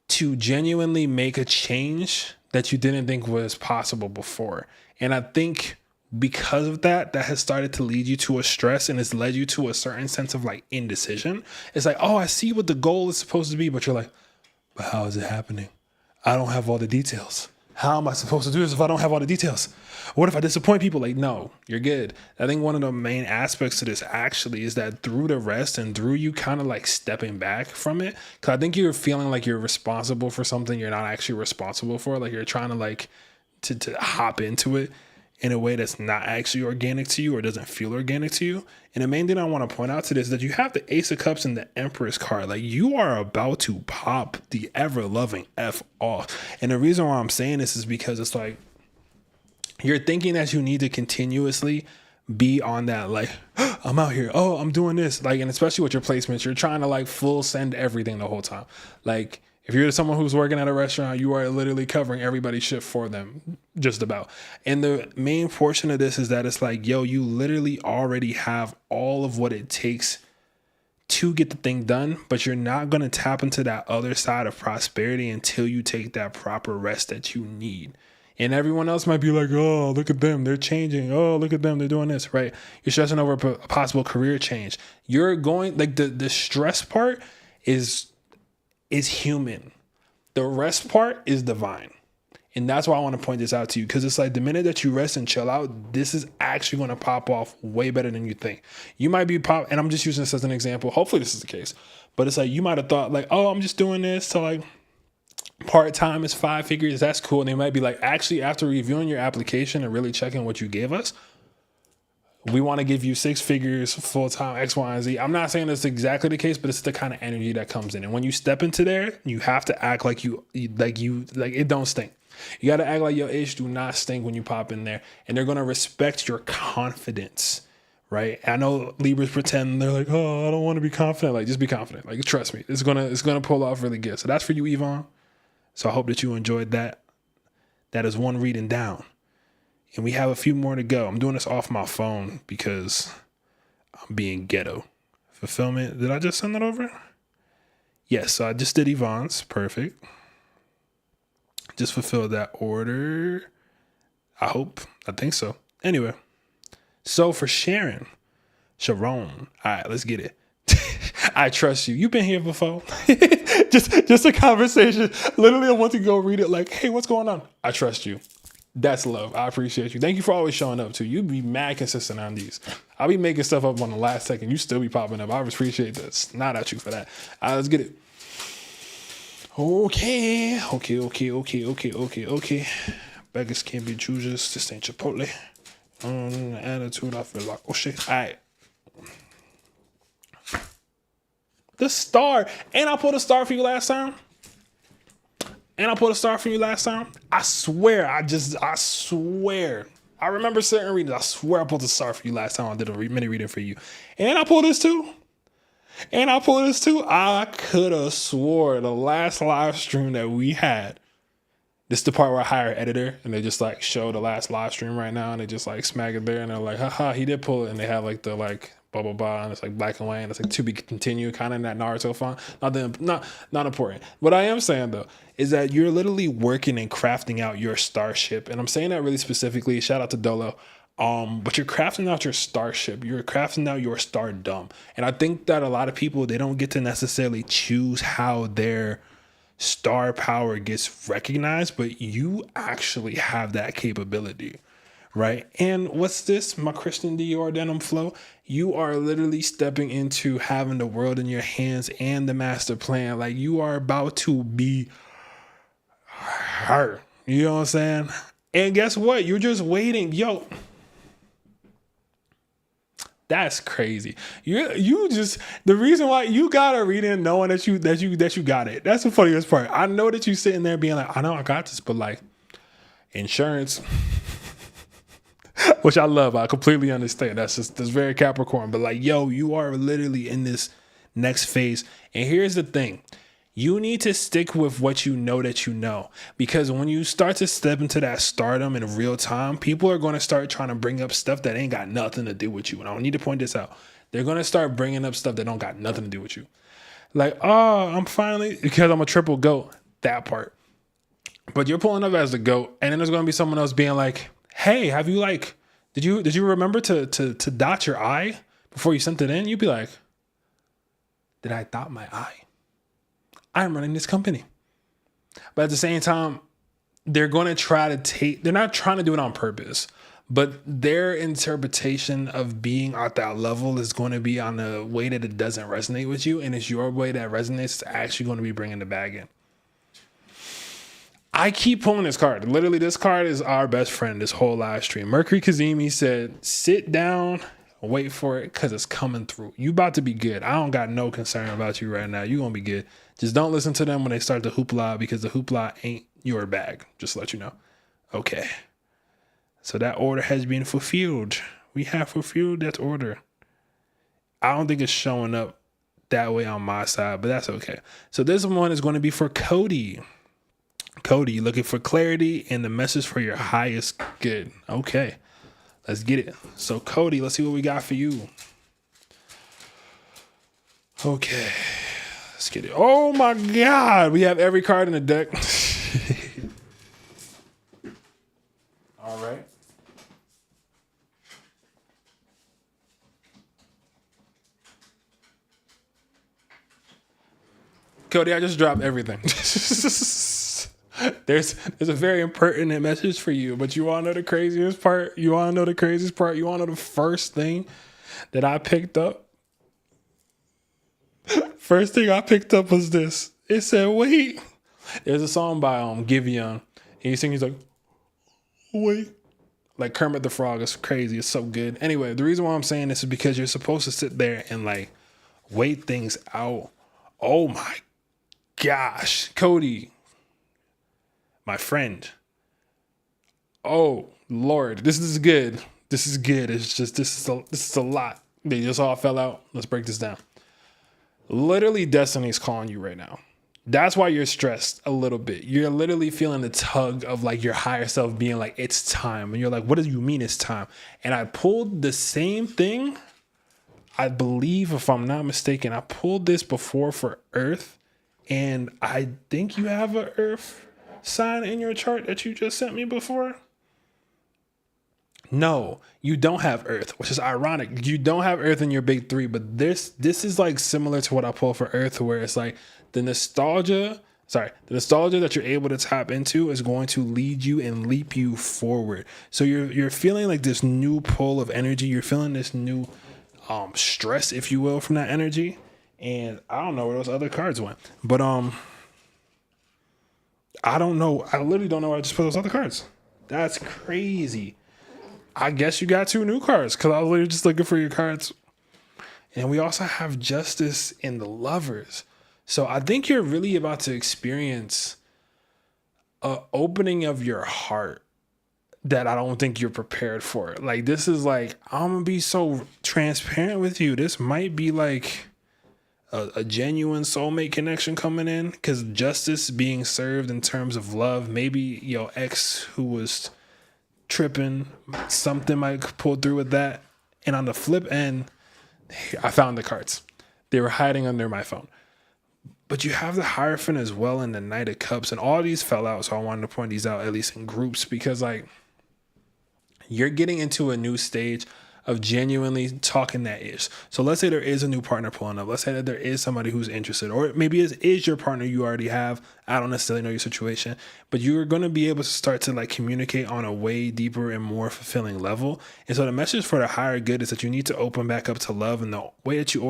to genuinely make a change that you didn't think was possible before. And I think because of that has started to lead you to a stress and it's led you to a certain sense of like indecision. It's like, oh, I see what the goal is supposed to be, but you're like, but how is it happening? I don't have all the details. How am I supposed to do this if I don't have all the details? What if I disappoint people? Like, no, you're good. I think one of the main aspects to this actually is that through the rest and through you kind of like stepping back from it, because I think you're feeling like you're responsible for something you're not actually responsible for. Like you're trying to like to hop into it. in a way that's not actually organic to you or doesn't feel organic to you. And the main thing I want to point out to this is that you have the Ace of Cups and the Empress card. Like, you are about to pop the ever-loving F off. And the reason why I'm saying this is because it's like, you're thinking that you need to continuously be on that, like, I'm out here, oh, I'm doing this. Like, and especially with your placements, you're trying to like full send everything the whole time. Like, if you're someone who's working at a restaurant, you are literally covering everybody's shift for them, just about. And the main portion of this is that it's like, yo, you literally already have all of what it takes to get the thing done, but you're not going to tap into that other side of prosperity until you take that proper rest that you need. And everyone else might be like, oh, look at them, they're changing. Oh, look at them, they're doing this, right? You're stressing over a possible career change. You're going, like, the stress part is human. The rest part is divine. And that's why I want to point this out to you, because it's like the minute that you rest and chill out, this is actually going to pop off way better than you think. You might be and I'm just using this as an example. Hopefully this is the case. But it's like, you might have thought like, oh, I'm just doing this to like part-time is 5 figures. That's cool. And they might be like, actually, after reviewing your application and really checking what you gave us, we want to give you 6 figures, full-time, X, Y, and Z. I'm not saying that's exactly the case, but it's the kind of energy that comes in. And when you step into there, you have to act like it don't stink. You got to act like your ish do not stink when you pop in there. And they're going to respect your confidence, right? I know Libras pretend they're like, oh, I don't want to be confident. Like, just be confident. Like, trust me, it's gonna pull off really good. So that's for you, Yvonne. So I hope that you enjoyed that. That is one reading down. And we have a few more to go. I'm doing this off my phone because I'm being ghetto. Fulfillment. Did I just send that over? Yes. So I just did Yvonne's. Perfect. Just fulfilled that order. I hope. I think so. Anyway. So for Sharon. All right, let's get it. I trust you. You've been here before. just a conversation. Literally, I want to go read it like, hey, what's going on? I trust you. That's love. I appreciate you. Thank you for always showing up too. You be mad consistent on these. I'll be making stuff up on the last second. You still be popping up. I appreciate this. Not at you for that. All right, let's get it. Okay. Beggars can't be choosers. This ain't Chipotle. Attitude, I feel like, oh shit. All right. The star. And I pulled a star for you last time. I swear. I remember certain readings. I swear I pulled a star for you last time I did a mini reading for you. And I pulled this too. I could have swore the last live stream that we had. This is the part where I hire an editor and they just like show the last live stream right now and they just like smack it there and they're like, haha, he did pull it. And they have like the like blah blah blah and it's like black and white and it's like to be continued, kind of in that Naruto font. Not important. What I am saying though is that you're literally working and crafting out your starship. And I'm saying that really specifically. Shout out to Dolo. But you're crafting out your starship. You're crafting out your stardom. And I think that a lot of people, they don't get to necessarily choose how their star power gets recognized, but you actually have that capability, right? And what's this? My Christian Dior denim flow. You are literally stepping into having the world in your hands and the master plan. Like, you are about to be her. You know what I'm saying? And guess what? You're just waiting. Yo, that's crazy. You just, the reason why you gotta read in knowing that you got it. That's the funniest part. I know that you sitting there being like, I know I got this, but like insurance, which I love. I completely understand. That's very Capricorn. But like, yo, you are literally in this next phase. And here's the thing. You need to stick with what you know that you know, because when you start to step into that stardom in real time, people are going to start trying to bring up stuff that ain't got nothing to do with you. And I don't need to point this out. They're going to start bringing up stuff that don't got nothing to do with you. Like, oh, I'm finally, because I'm a triple goat, that part. But you're pulling up as the goat. And then there's going to be someone else being like, hey, have you like, did you remember to dot your I before you sent it in? You'd be like, did I dot my I? I'm running this company. But at the same time, they're going to try to they're not trying to do it on purpose, but their interpretation of being at that level is going to be on a way that it doesn't resonate with you. And it's your way that resonates. It's actually going to be bringing the bag in. I keep pulling this card. Literally, this card is our best friend this whole live stream. Mercury Cazimi said, sit down, wait for it, because it's coming through. You about to be good. I don't got no concern about you right now. You going to be good. Just don't listen to them when they start the hoopla, because the hoopla ain't your bag. Just to let you know. Okay. So that order has been fulfilled. We have fulfilled that order. I don't think it's showing up that way on my side, but that's okay. So this one is going to be for Cody. Cody, looking for clarity and the message for your highest good. Okay, let's get it. So Cody, let's see what we got for you. Okay, let's get it. Oh my God, we have every card in the deck. All right. Cody, I just dropped everything. There's a very impertinent message for you, but you want to know the craziest part? You want to know the craziest part? You want to know the first thing that I picked up? First thing I picked up was this. It said, wait. There's a song by Giveon, and he's singing, he's like, wait. Like Kermit the Frog. It's crazy. It's so good. Anyway, the reason why I'm saying this is because you're supposed to sit there and like wait things out. Oh my gosh, Cody, my friend. Oh Lord, this is good. This is good. It's just this is a lot. They just all fell out. Let's break this down. Literally, Destiny's calling you right now. That's why you're stressed a little bit. You're literally feeling the tug of like your higher self being like, it's time. And you're like, what do you mean it's time? And I pulled the same thing. I believe, if I'm not mistaken, I pulled this before for Earth. And I think you have an Earth sign in your chart that you just sent me before. No, you don't have Earth, which is ironic. You don't have Earth in your big three, but this is like similar to what I pulled for Earth, where it's like the nostalgia that you're able to tap into is going to lead you and leap you forward. So you're feeling like this new pull of energy. You're feeling this new stress, if you will, from that energy. And I don't know where those other cards went, but I don't know. I literally don't know where I just put those other cards. That's crazy. I guess you got two new cards because I was literally just looking for your cards. And we also have Justice in the Lovers. So I think you're really about to experience an opening of your heart that I don't think you're prepared for. Like, this is like, I'm going to be so transparent with you. This might be like a genuine soulmate connection coming in, because justice being served in terms of love. Maybe your ex who was tripping, something might pull through with that. And on the flip end, I found the cards. They were hiding under my phone. But you have the Hierophant as well in the Knight of Cups, and all these fell out. So I wanted to point these out, at least in groups, because like you're getting into a new stage of genuinely talking that ish. So let's say there is a new partner pulling up. Let's say that there is somebody who's interested, or maybe it is your partner you already have. I don't necessarily know your situation, but you're going to be able to start to like communicate on a way deeper and more fulfilling level. And so the message for the higher good is that you need to open back up to love. And the way that you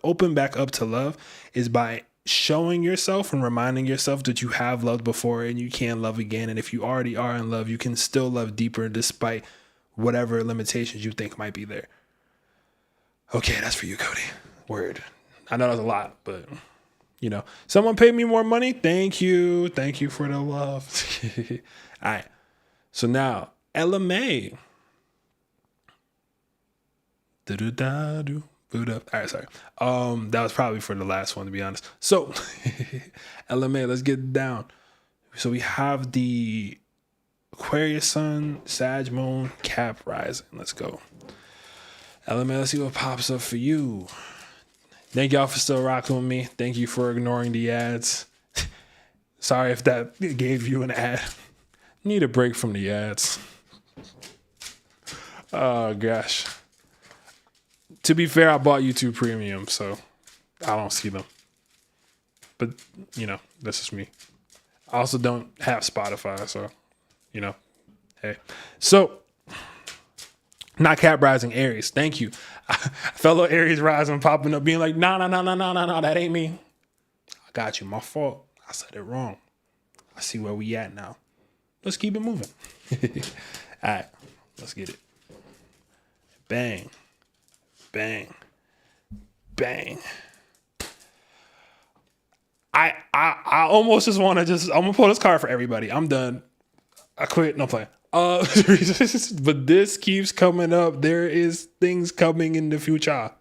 open back up to love is by showing yourself and reminding yourself that you have loved before and you can love again. And if you already are in love, you can still love deeper despite whatever limitations you think might be there. Okay, that's for you, Cody. Word. I know that's a lot, but you know, someone paid me more money. Thank you. Thank you for the love. All right. So now, LMA. Boot up. All right, sorry. That was probably for the last one, to be honest. So, LMA, let's get down. So we have the Aquarius Sun, Sag Moon, Cap Rising. Let's go. LMA, let's see what pops up for you. Thank y'all for still rocking with me. Thank you for ignoring the ads. Sorry if that gave you an ad. Need a break from the ads. Oh, gosh. To be fair, I bought YouTube Premium, so I don't see them. But, you know, that's just me. I also don't have Spotify, so, you know, hey. So, not Cap Rising, Aries. Thank you. Fellow Aries rising popping up being like, no, that ain't me. I got you. My fault. I said it wrong. I see where we at now. Let's keep it moving. All right, let's get it. Bang, bang, bang. I almost just want to I'm gonna pull this card for everybody. I'm done. I quit. No play. But this keeps coming up. There is things coming in the future.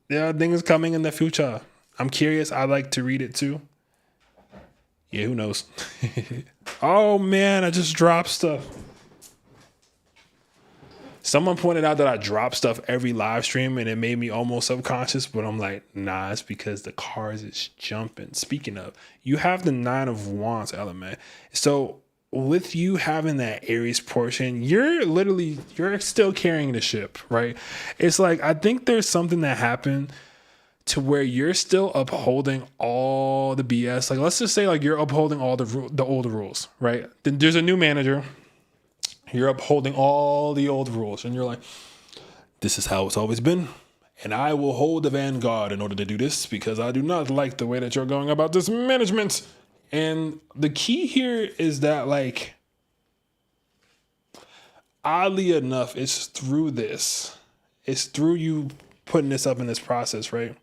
There are things coming in the future. I'm curious. I like to read it too. Yeah, who knows? Oh man, I just dropped stuff. Someone pointed out that I drop stuff every live stream and it made me almost subconscious, but I'm like, nah, it's because the cards is jumping. Speaking of, you have the 9 of Wands element. So with you having that Aries portion, you're still carrying the ship, right? It's like, I think there's something that happened to where you're still upholding all the BS. Like, let's just say like you're upholding all the old rules, right? Then there's a new manager. You're upholding all the old rules and you're like, this is how it's always been. And I will hold the vanguard in order to do this because I do not like the way that you're going about this management. And the key here is that, like, oddly enough, it's through this. It's through you putting this up in this process, right?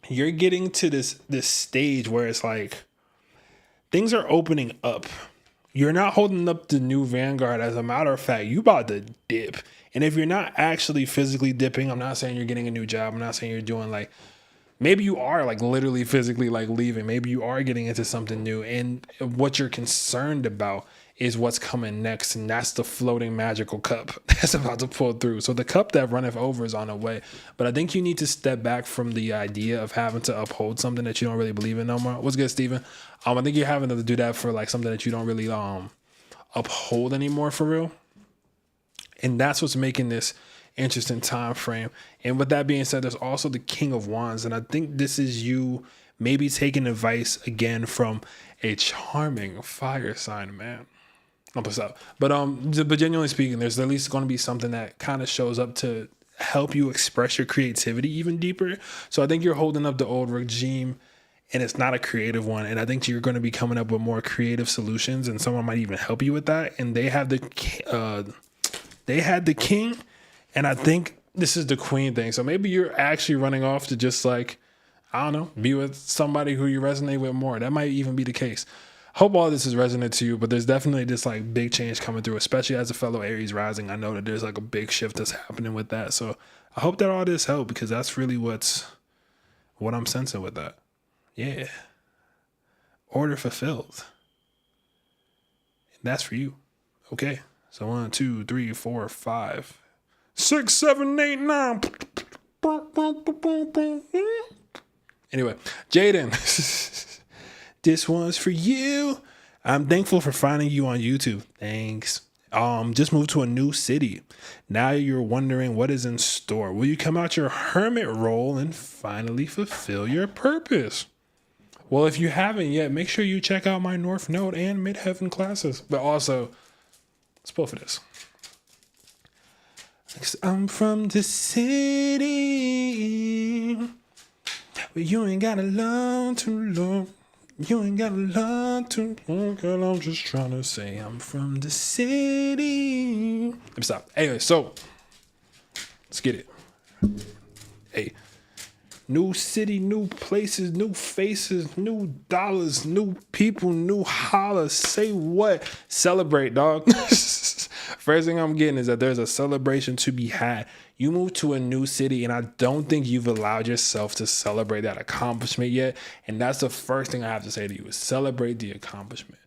You're getting to this stage where it's like things are opening up. You're not holding up the new vanguard. As a matter of fact, you about to dip. And if you're not actually physically dipping, I'm not saying you're getting a new job. I'm not saying you're doing like, maybe you are like literally physically like leaving. Maybe you are getting into something new. And what you're concerned about is what's coming next. And that's the floating magical cup that's about to pull through. So the cup that runneth over is on the way. But I think you need to step back from the idea of having to uphold something that you don't really believe in no more. What's good, Steven? I think you're having to do that for like something that you don't really uphold anymore for real. And that's what's making this interesting time frame. And with that being said, there's also the King of Wands. And I think this is you maybe taking advice again from a charming fire sign, man. What's up? But genuinely speaking, there's at least going to be something that kind of shows up to help you express your creativity even deeper. So I think you're holding up the old regime and it's not a creative one. And I think you're going to be coming up with more creative solutions and someone might even help you with that. And they had the king and I think this is the queen thing. So maybe you're actually running off to just like, I don't know, be with somebody who you resonate with more. That might even be the case. Hope all this is resonant to you, but there's definitely this like big change coming through, especially as a fellow Aries rising. I know that there's like a big shift that's happening with that. So I hope that all this helped because that's really what I'm sensing with that. Yeah. Order fulfilled. And that's for you. Okay. So 1, 2, 3, 4, 5, 6, 7, 8, 9. Anyway, Jaden. This one's for you. I'm thankful for finding you on YouTube. Thanks. Just moved to a new city. Now you're wondering what is in store. Will you come out your hermit role and finally fulfill your purpose? Well, if you haven't yet, make sure you check out my North Node and Midheaven classes. But also, let's pull for this. I'm from the city where you ain't got to learn to love. You ain't got a lot to look at. I'm just trying to say I'm from the city. Let me stop. Anyway, so let's get it. Hey, new city, new places, new faces, new dollars, new people, new holla. Say what? Celebrate, dog. First thing I'm getting is that there's a celebration to be had. You moved to a new city, and I don't think you've allowed yourself to celebrate that accomplishment yet. And that's the first thing I have to say to you is celebrate the accomplishment.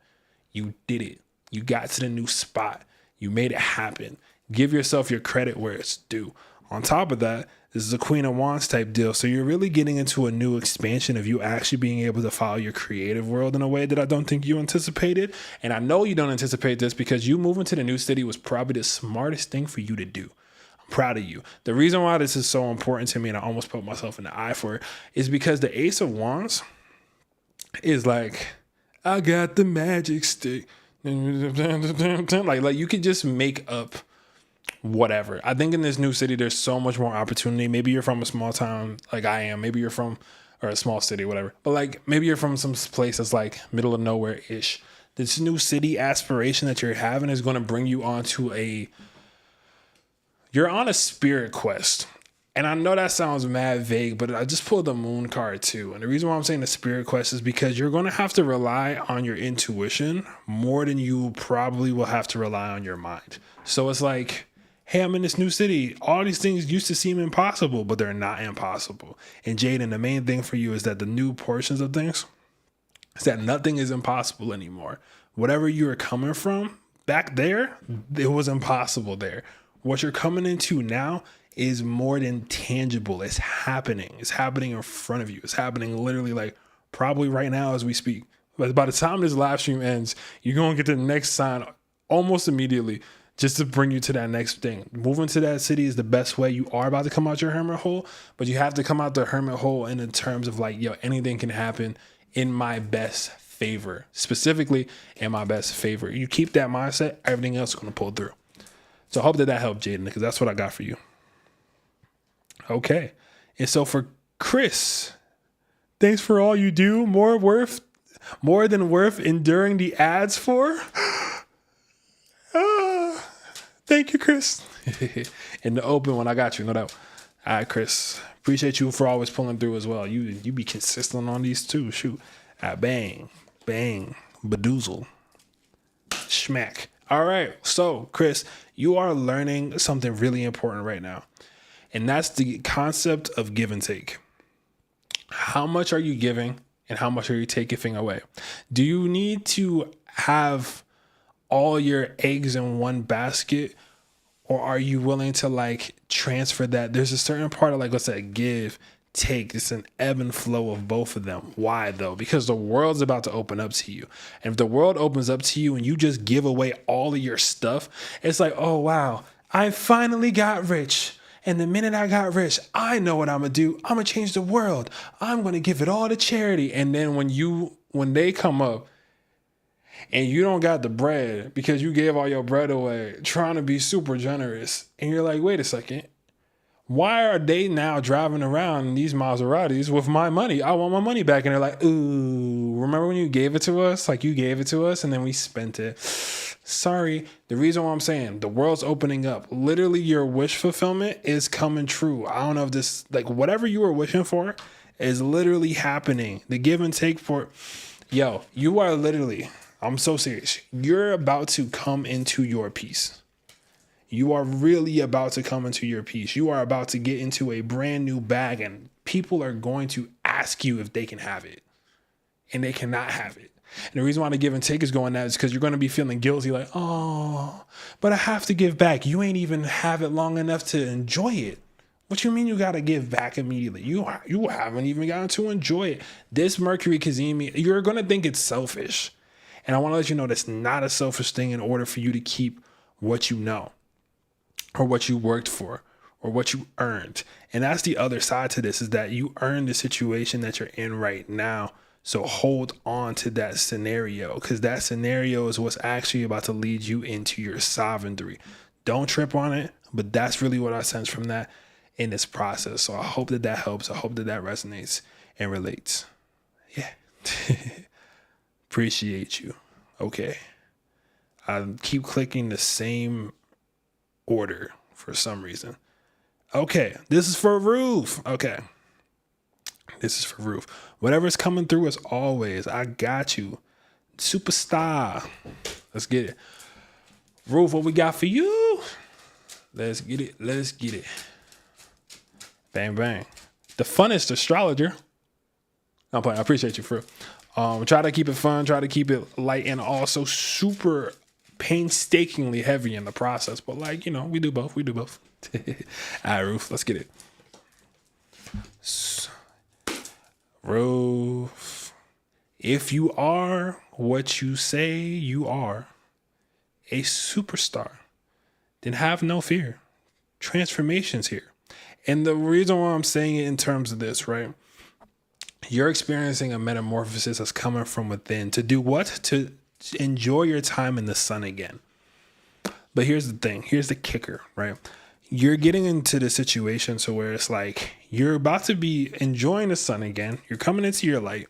You did it. You got to the new spot. You made it happen. Give yourself your credit where it's due. On top of that, this is a Queen of Wands type deal. So you're really getting into a new expansion of you actually being able to follow your creative world in a way that I don't think you anticipated. And I know you don't anticipate this because you moving to the new city was probably the smartest thing for you to do. I'm proud of you. The reason why this is so important to me, and I almost put myself in the eye for it, is because the Ace of Wands is like, I got the magic stick. Like you could just make up whatever. I think in this new city, there's so much more opportunity. Maybe you're from a small town like I am. Maybe you're from or a small city, whatever. But like maybe you're from some place that's like middle of nowhere ish. This new city aspiration that you're having is going to bring you you're on a spirit quest. And I know that sounds mad vague, but I just pulled the moon card too. And the reason why I'm saying the spirit quest is because you're going to have to rely on your intuition more than you probably will have to rely on your mind. So it's like, hey, I'm in this new city. All these things used to seem impossible, but they're not impossible. And Jaden, the main thing for you is that the new portions of things is that nothing is impossible anymore. Whatever you were coming from back there, it was impossible there. What you're coming into now is more than tangible. It's happening. It's happening in front of you. It's happening literally like probably right now as we speak. But by the time this live stream ends, you're going to get the next sign almost immediately just to bring you to that next thing. Moving to that city is the best way. You are about to come out your hermit hole, but you have to come out the hermit hole in the terms of like, yo, anything can happen in my best favor, specifically in my best favor. You keep that mindset, everything else is going to pull through. So I hope that helped, Jaden, because that's what I got for you. Okay. And so for Chris, thanks for all you do. More than worth enduring the ads for. Thank you, Chris. In the open one, I got you, no doubt. All right, Chris. Appreciate you for always pulling through as well. You be consistent on these too. Shoot. Bang, bang, badoozle, schmack. All right. So, Chris, you are learning something really important right now. And that's the concept of give and take. How much are you giving and how much are you taking away? Do you need to have all your eggs in one basket, or are you willing to like transfer that? There's a certain part of like, let's say give, take. It's an ebb and flow of both of them. Why though? Because the world's about to open up to you. And if the world opens up to you and you just give away all of your stuff, it's like, oh wow, I finally got rich. And the minute I got rich, I know what I'm going to do. I'm going to change the world. I'm going to give it all to charity. And then when they come up and you don't got the bread because you gave all your bread away trying to be super generous. And you're like, wait a second. Why are they now driving around in these Maseratis with my money? I want my money back. And they're like, ooh, remember when you gave it to us? Like you gave it to us and then we spent it. Sorry. The reason why I'm saying the world's opening up, literally your wish fulfillment is coming true. I don't know if this, like whatever you were wishing for is literally happening. The give and take for, yo, you are literally, I'm so serious. You're about to come into your peace. You are really about to come into your peace. You are about to get into a brand new bag and people are going to ask you if they can have it and they cannot have it. And the reason why the give and take is going that is because you're going to be feeling guilty like, oh, but I have to give back. You ain't even have it long enough to enjoy it. What you mean you got to give back immediately? You haven't even gotten to enjoy it. This Mercury Cazimi, you're going to think it's selfish. And I want to let you know that's not a selfish thing in order for you to keep what you know or what you worked for or what you earned. And that's the other side to this is that you earned the situation that you're in right now. So hold on to that scenario because that scenario is what's actually about to lead you into your sovereignty. Don't trip on it, but that's really what I sense from that in this process. So I hope that helps. I hope that resonates and relates. Yeah. Appreciate you. Okay. I keep clicking the same order for some reason. Okay. This is for Roof. Okay. This is for Roof. Whatever's coming through as always, I got you. Superstar. Let's get it. Roof, what we got for you? Let's get it. Let's get it. Bang, bang. The funnest astrologer. I'm playing. I appreciate you, for try to keep it fun. Try to keep it light and also super painstakingly heavy in the process. But like, we do both. We do both. All right, Roof, let's get it. Roof, if you are what you say you are, a superstar, then have no fear. Transformation's here. And the reason why I'm saying it in terms of this, right? You're experiencing a metamorphosis that's coming from within to do what? To enjoy your time in the sun again. But here's the thing. Here's the kicker, right? you're getting into the situation to where it's like you're about to be enjoying the sun again. You're coming into your light.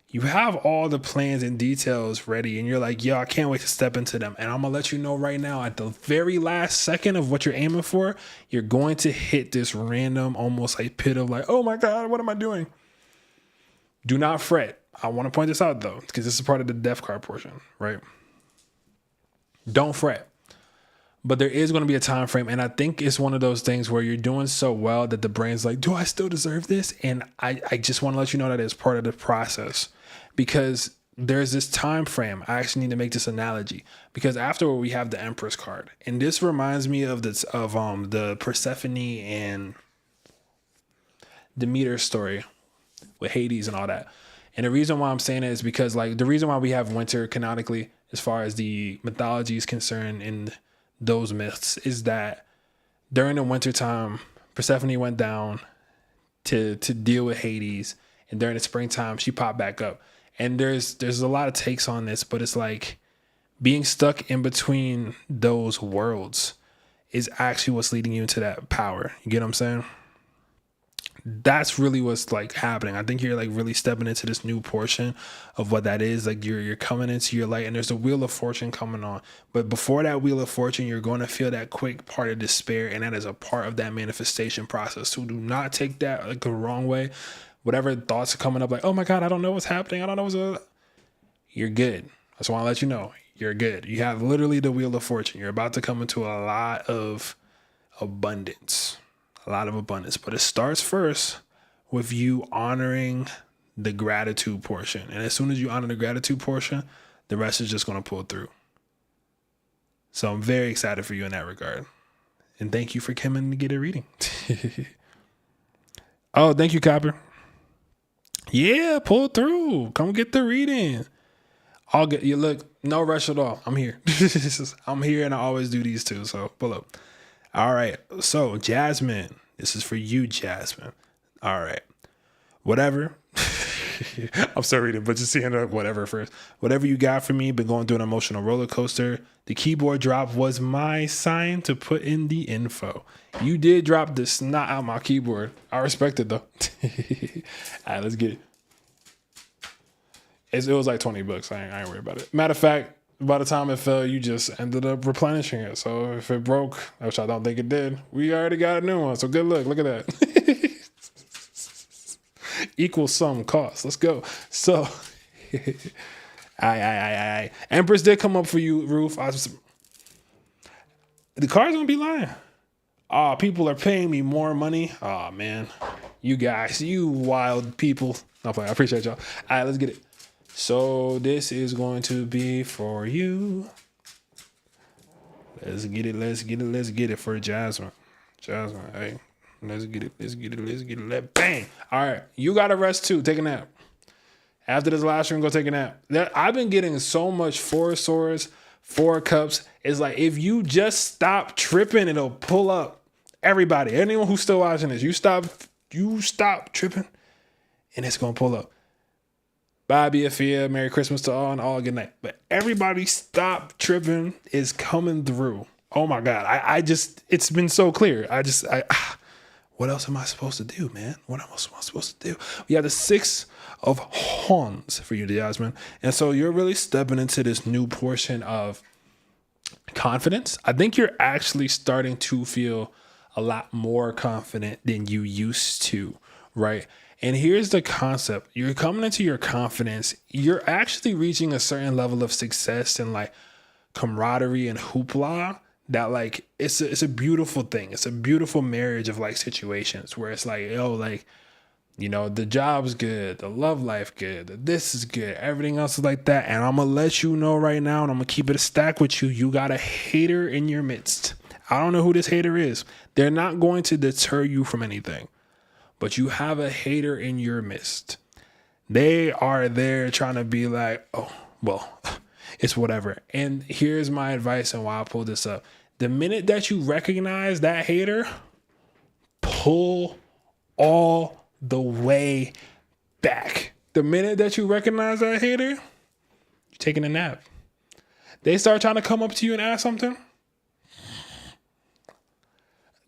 You have all the plans and details ready, and you're like, yo, I can't wait to step into them. And I'm going to let you know right now, at the very last second of what you're aiming for, you're going to hit this random, almost like pit of like, oh my God, what am I doing? Do not fret. I want to point this out though, because this is part of the death card portion, right? Don't fret. But there is going to be a time frame, and I think it's one of those things where you're doing so well that the brain's like, do I still deserve this? And I just want to let you know that it's part of the process, because there's this time frame. I actually need to make this analogy, because afterward we have the Empress card, and this reminds me of the Persephone and Demeter story with Hades and all that. And the reason why I'm saying it is because, like, the reason why we have winter canonically, as far as the mythology is concerned, and those myths, is that during the winter time, Persephone went down to deal with Hades, and during the springtime she popped back up. And there's a lot of takes on this, but it's like being stuck in between those worlds is actually what's leading you into that power. You get what I'm saying? That's really what's like happening. I think you're like really stepping into this new portion of what that is. Like you're coming into your light, and there's a wheel of fortune coming on. But before that wheel of fortune, you're going to feel that quick part of despair, and that is a part of that manifestation process. So do not take that like the wrong way. Whatever thoughts are coming up, like, oh my God, I don't know what's happening. I don't know you're good. I just want to let you know you're good. You have literally the wheel of fortune. You're about to come into a lot of abundance. But it starts first with you honoring the gratitude portion. And as soon as you honor the gratitude portion, the rest is just going to pull through. So I'm very excited for you in that regard. And thank you for coming to get a reading. Oh, thank you, Copper. Yeah, pull through. Come get the reading. I'll get you. Look, no rush at all. I'm here. I'm here, and I always do these too. So pull up. All right. So Jasmine, this is for you, Jasmine. All right. Whatever. I'm still reading, but just seeing whatever first. Whatever you got for me, been going through an emotional roller coaster. The keyboard drop was my sign to put in the info. You did drop the snot out my keyboard. I respect it though. All right, let's get it. It was like $20. I ain't worried about it. Matter of fact, by the time it fell, you just ended up replenishing it. So if it broke, which I don't think it did, we already got a new one. So good luck. Look at that. Equal sum cost. Let's go. So, I. Empress did come up for you, Ruth. The cards don't be lying. People are paying me more money. Oh, man. You guys, you wild people. No, I appreciate y'all. All right, let's get it. So this is going to be for you. Let's get it for Jasmine. Hey. Let's get it. Bang. All right. You got to rest too. Take a nap. After this last room, go take a nap. I've been getting so much 4 swords, 4 cups. It's like, if you just stop tripping, it'll pull up. Everybody, anyone who's still watching this, you stop tripping, and it's going to pull up. Bye, BFia. Merry Christmas to all, and all good night. But everybody stop tripping is coming through. Oh my God. It's been so clear. What else am I supposed to do, man? What else am I supposed to do? We have the 6 of Wands for you, Jasmine. And so you're really stepping into this new portion of confidence. I think you're actually starting to feel a lot more confident than you used to, right? And here's the concept. You're coming into your confidence. You're actually reaching a certain level of success and like camaraderie and hoopla that like it's a beautiful thing. It's a beautiful marriage of like situations where it's like, yo, like, you know, the job's good, the love life good, this is good, everything else is like that. And I'm gonna let you know right now, and I'm gonna keep it a stack with you. You got a hater in your midst. I don't know who this hater is. They're not going to deter you from anything, but you have a hater in your midst. They are there trying to be like, oh, well, it's whatever. And here's my advice and why I pulled this up. The minute that you recognize that hater, pull all the way back. The minute that you recognize that hater, you're taking a nap. They start trying to come up to you and ask something.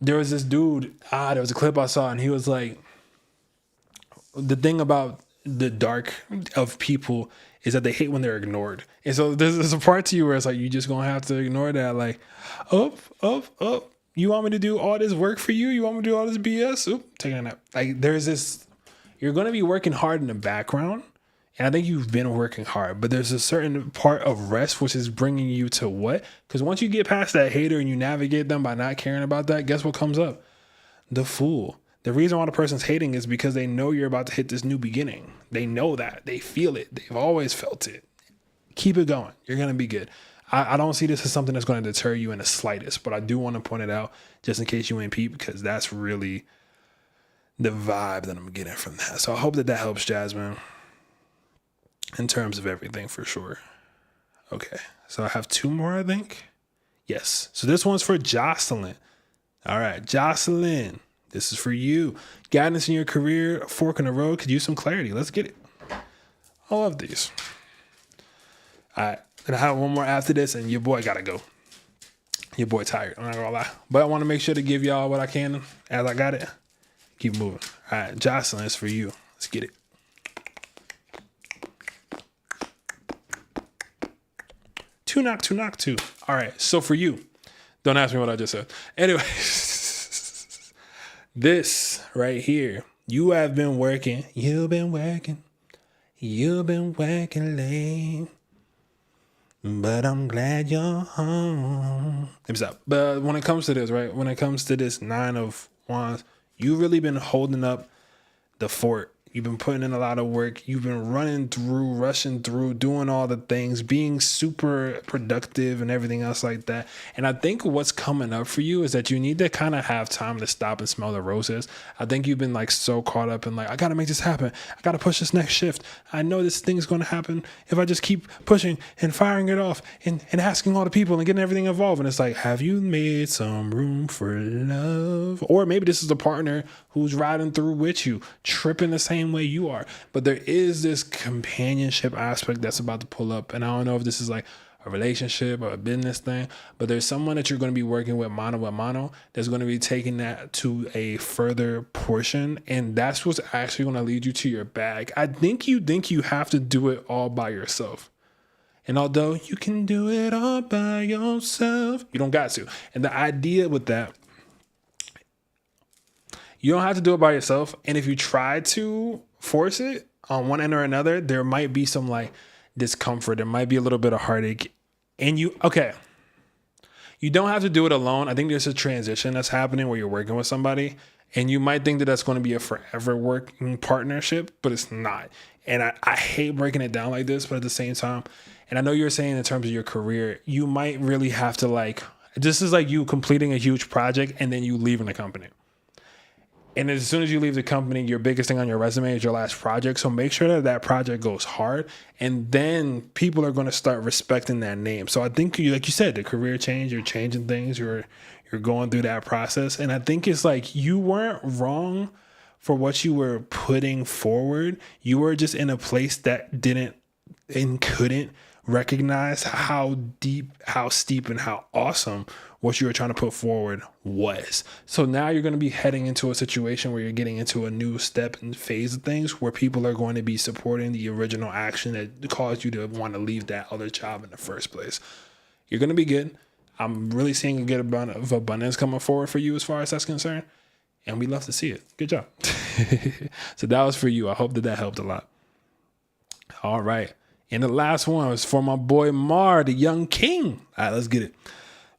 there was this dude, there was a clip I saw, and he was like, the thing about the dark of people is that they hate when they're ignored. And so there's a part to you where it's like, you just gonna have to ignore that. Like, up. You want me to do all this work for you? You want me to do all this BS? Oop, taking a nap. Like, there's this, you're gonna be working hard in the background. And I think you've been working hard, but there's a certain part of rest, which is bringing you to what? Because once you get past that hater and you navigate them by not caring about that, guess what comes up? The fool. The reason why the person's hating is because they know you're about to hit this new beginning. They know that. They feel it. They've always felt it. Keep it going. You're going to be good. I don't see this as something that's going to deter you in the slightest, but I do want to point it out just in case you ain't peep, because that's really the vibe that I'm getting from that. So I hope that helps, Jasmine, in terms of everything for sure. Okay. So I have 2 more, I think. Yes. So this one's for Jocelyn. All right. Jocelyn, this is for you. Guidance in your career, a fork in the road, could use some clarity. Let's get it. I love these. All right. And I have one more after this, and your boy got to go. Your boy tired. I'm not going to lie. But I want to make sure to give y'all what I can as I got it. Keep moving. All right. Jocelyn, it's for you. Let's get it. Two knock. All right. So for you, don't ask me what I just said. Anyway, this right here, you have been working. You've been working late. But I'm glad you're home. But when it comes to this, right? When it comes to this 9 of Wands, you've really been holding up the fort. You've been putting in a lot of work. You've been rushing through, doing all the things, being super productive and everything else like that. And I think what's coming up for you is that you need to kind of have time to stop and smell the roses. I think you've been like so caught up in like, I got to make this happen. I got to push this next shift. I know this thing's going to happen if I just keep pushing and firing it off and asking all the people and getting everything involved. And it's like, have you made some room for love? Or maybe this is a partner who's riding through with you, tripping the same way you are. But there is this companionship aspect that's about to pull up. And I don't know if this is like a relationship or a business thing, but there's someone that you're going to be working with mano that's going to be taking that to a further portion. And that's what's actually going to lead you to your bag. I think you have to do it all by yourself. And although you can do it all by yourself, you don't got to. And the idea with that, you don't have to do it by yourself. And if you try to force it on one end or another, there might be some like discomfort. There might be a little bit of heartache. And you don't have to do it alone. I think there's a transition that's happening where you're working with somebody and you might think that that's going to be a forever working partnership, but it's not. And I hate breaking it down like this, but at the same time, and I know you're saying in terms of your career, you might really have to like, this is like you completing a huge project and then you leaving the company. And as soon as you leave the company, your biggest thing on your resume is your last project. So make sure that project goes hard. And then people are going to start respecting that name. So I think, like you said, the career change, you're changing things, you're going through that process. And I think it's like you weren't wrong for what you were putting forward. You were just in a place that didn't and couldn't recognize how deep, how steep, and how awesome what you were trying to put forward was. So now you're going to be heading into a situation where you're getting into a new step and phase of things where people are going to be supporting the original action that caused you to want to leave that other job in the first place. You're going to be good. I'm really seeing a good amount of abundance coming forward for you as far as that's concerned. And we love to see it. Good job. So that was for you. I hope that helped a lot. All right. And the last one was for my boy Mar, the young king. All right, let's get it.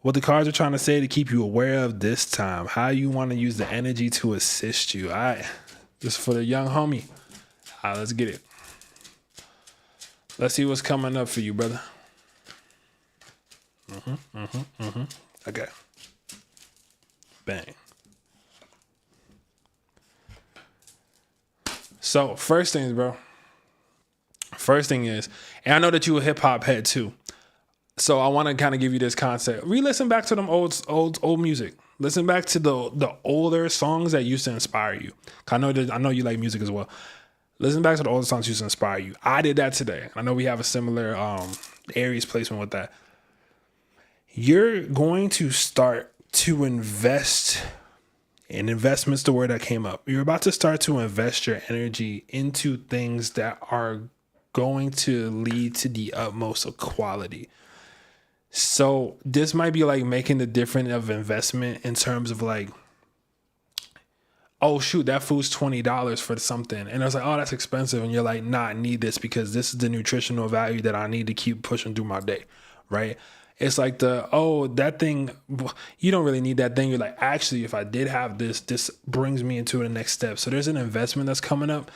What the cards are trying to say to keep you aware of this time. How you want to use the energy to assist you. All right. This is for the young homie. All right, let's get it. Let's see what's coming up for you, brother. Okay. Bang. So first thing is, and I know that you a hip hop head too. So I want to kind of give you this concept. Re-listen back to them old music. Listen back to the older songs that used to inspire you. I know you like music as well. Listen back to the older songs that used to inspire you. I did that today. I know we have a similar Aries placement with that. You're going to start to invest And investment's the word that came up. You're about to start to invest your energy into things that are going to lead to the utmost of quality. So this might be like making the difference of investment in terms of like, oh shoot, that food's $20 for something. And I was like, oh, that's expensive. And you're like, nah, I need this because this is the nutritional value that I need to keep pushing through my day. Right. It's like that thing, you don't really need that thing. You're like, actually, if I did have this brings me into the next step. So there's an investment that's coming up.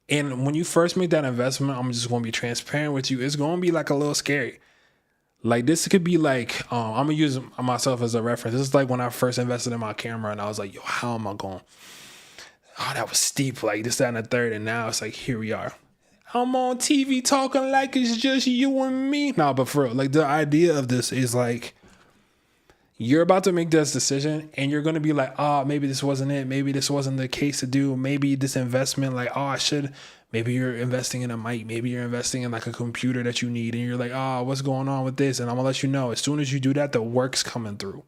And when you first make that investment, I'm just going to be transparent with you. It's going to be like a little scary. Like this could be like, I'm going to use myself as a reference. This is like when I first invested in my camera and I was like, yo, how am I going? Oh, that was steep. Like this, that, and the third. And now it's like, here we are. I'm on TV talking like it's just you and me. No, but for real, like the idea of this is like you're about to make this decision and you're going to be like, oh, maybe this wasn't it. Maybe this wasn't the case to do. Maybe this investment, like, oh, I should. Maybe you're investing in a mic. Maybe you're investing in like a computer that you need. And you're like, oh, what's going on with this? And I'm going to let you know as soon as you do that, the work's coming through.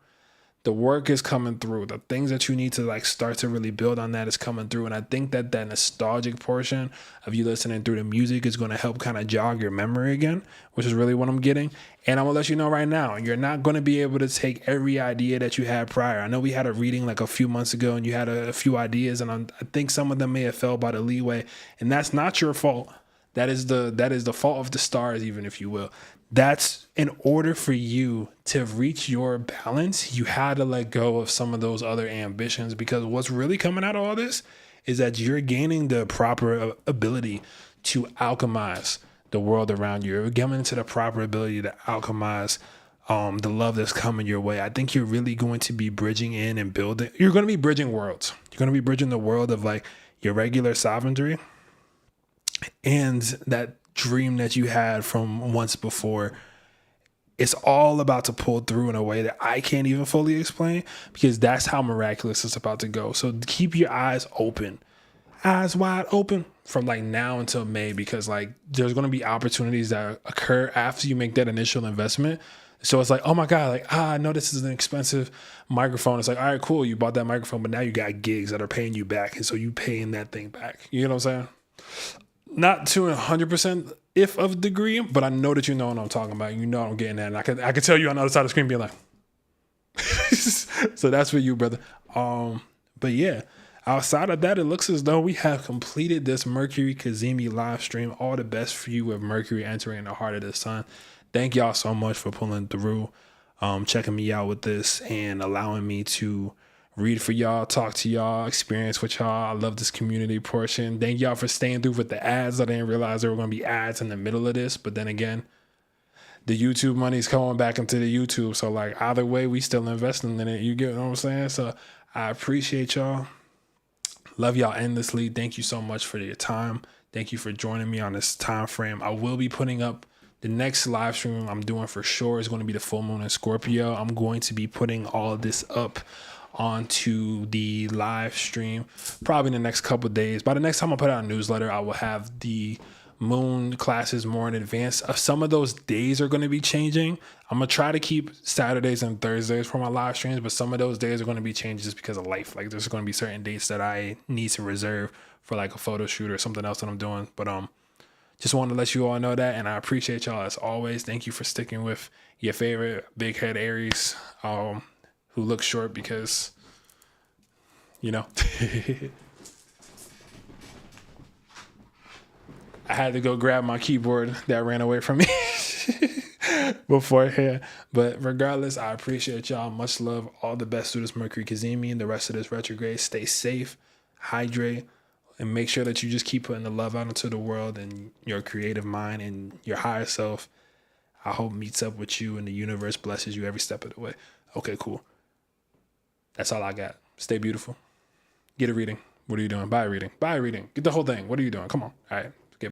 The work is coming through. The things that you need to like start to really build on that is coming through. And I think that nostalgic portion of you listening through the music is going to help kind of jog your memory again, which is really what I'm getting. And I'm going to let you know right now, you're not going to be able to take every idea that you had prior. I know we had a reading like a few months ago and you had a few ideas and I think some of them may have fell by the leeway, and that's not your fault. That is the fault of the stars, even if you will. That's in order for you to reach your balance, you had to let go of some of those other ambitions, because what's really coming out of all this is that you're gaining the proper ability to alchemize the world around you. You're getting into the proper ability to alchemize the love that's coming your way. I think you're really going to be bridging in and building. You're going to be bridging worlds. You're going to be bridging the world of like your regular sovereignty and that dream that you had from once before. It's all about to pull through in a way that I can't even fully explain, because that's how miraculous it's about to go. So keep your eyes open, eyes wide open from like now until May, because like there's going to be opportunities that occur after you make that initial investment. So it's like, oh my God, like, I know this is an expensive microphone. It's like, all right, cool. You bought that microphone, but now you got gigs that are paying you back. And so you paying that thing back. You know what I'm saying? Not to 100% if of degree, but I know that you know what I'm talking about. You know what I'm getting at. And I could tell you on the other side of the screen being like, so that's for you, brother. But yeah, outside of that, it looks as though we have completed this Mercury Cazimi live stream. All the best for you with Mercury entering the heart of the sun. Thank y'all so much for pulling through, checking me out with this and allowing me to read for y'all, talk to y'all, experience with y'all. I love this community portion. Thank y'all for staying through with the ads. I didn't realize there were going to be ads in the middle of this, but then again, the YouTube money's coming back into the YouTube. So like either way, we still investing in it. You get what I'm saying? So I appreciate y'all. Love y'all endlessly. Thank you so much for your time. Thank you for joining me on this time frame. I will be putting up the next live stream I'm doing for sure is going to be the full moon in Scorpio. I'm going to be putting all of this up onto the live stream probably in the next couple of days. By the next time I put out a newsletter, I will have the moon classes more in advance. Some of those days are going to be changing. I'm going to try to keep Saturdays and Thursdays for my live streams, but some of those days are going to be changed just because of life. Like there's going to be certain dates that I need to reserve for like a photo shoot or something else that I'm doing. But just wanted to let you all know that, and I appreciate y'all as always. Thank you for sticking with your favorite big head Aries, who looks short because, you know, I had to go grab my keyboard that ran away from me beforehand. But regardless, I appreciate y'all. Much love. All the best through this Mercury Cazimi and the rest of this retrograde. Stay safe, hydrate, and make sure that you just keep putting the love out into the world, and your creative mind and your higher self, I hope, meets up with you and the universe blesses you every step of the way. Okay, cool. That's all I got. Stay beautiful. Get a reading. What are you doing? Buy a reading. Buy a reading. Get the whole thing. What are you doing? Come on. All right.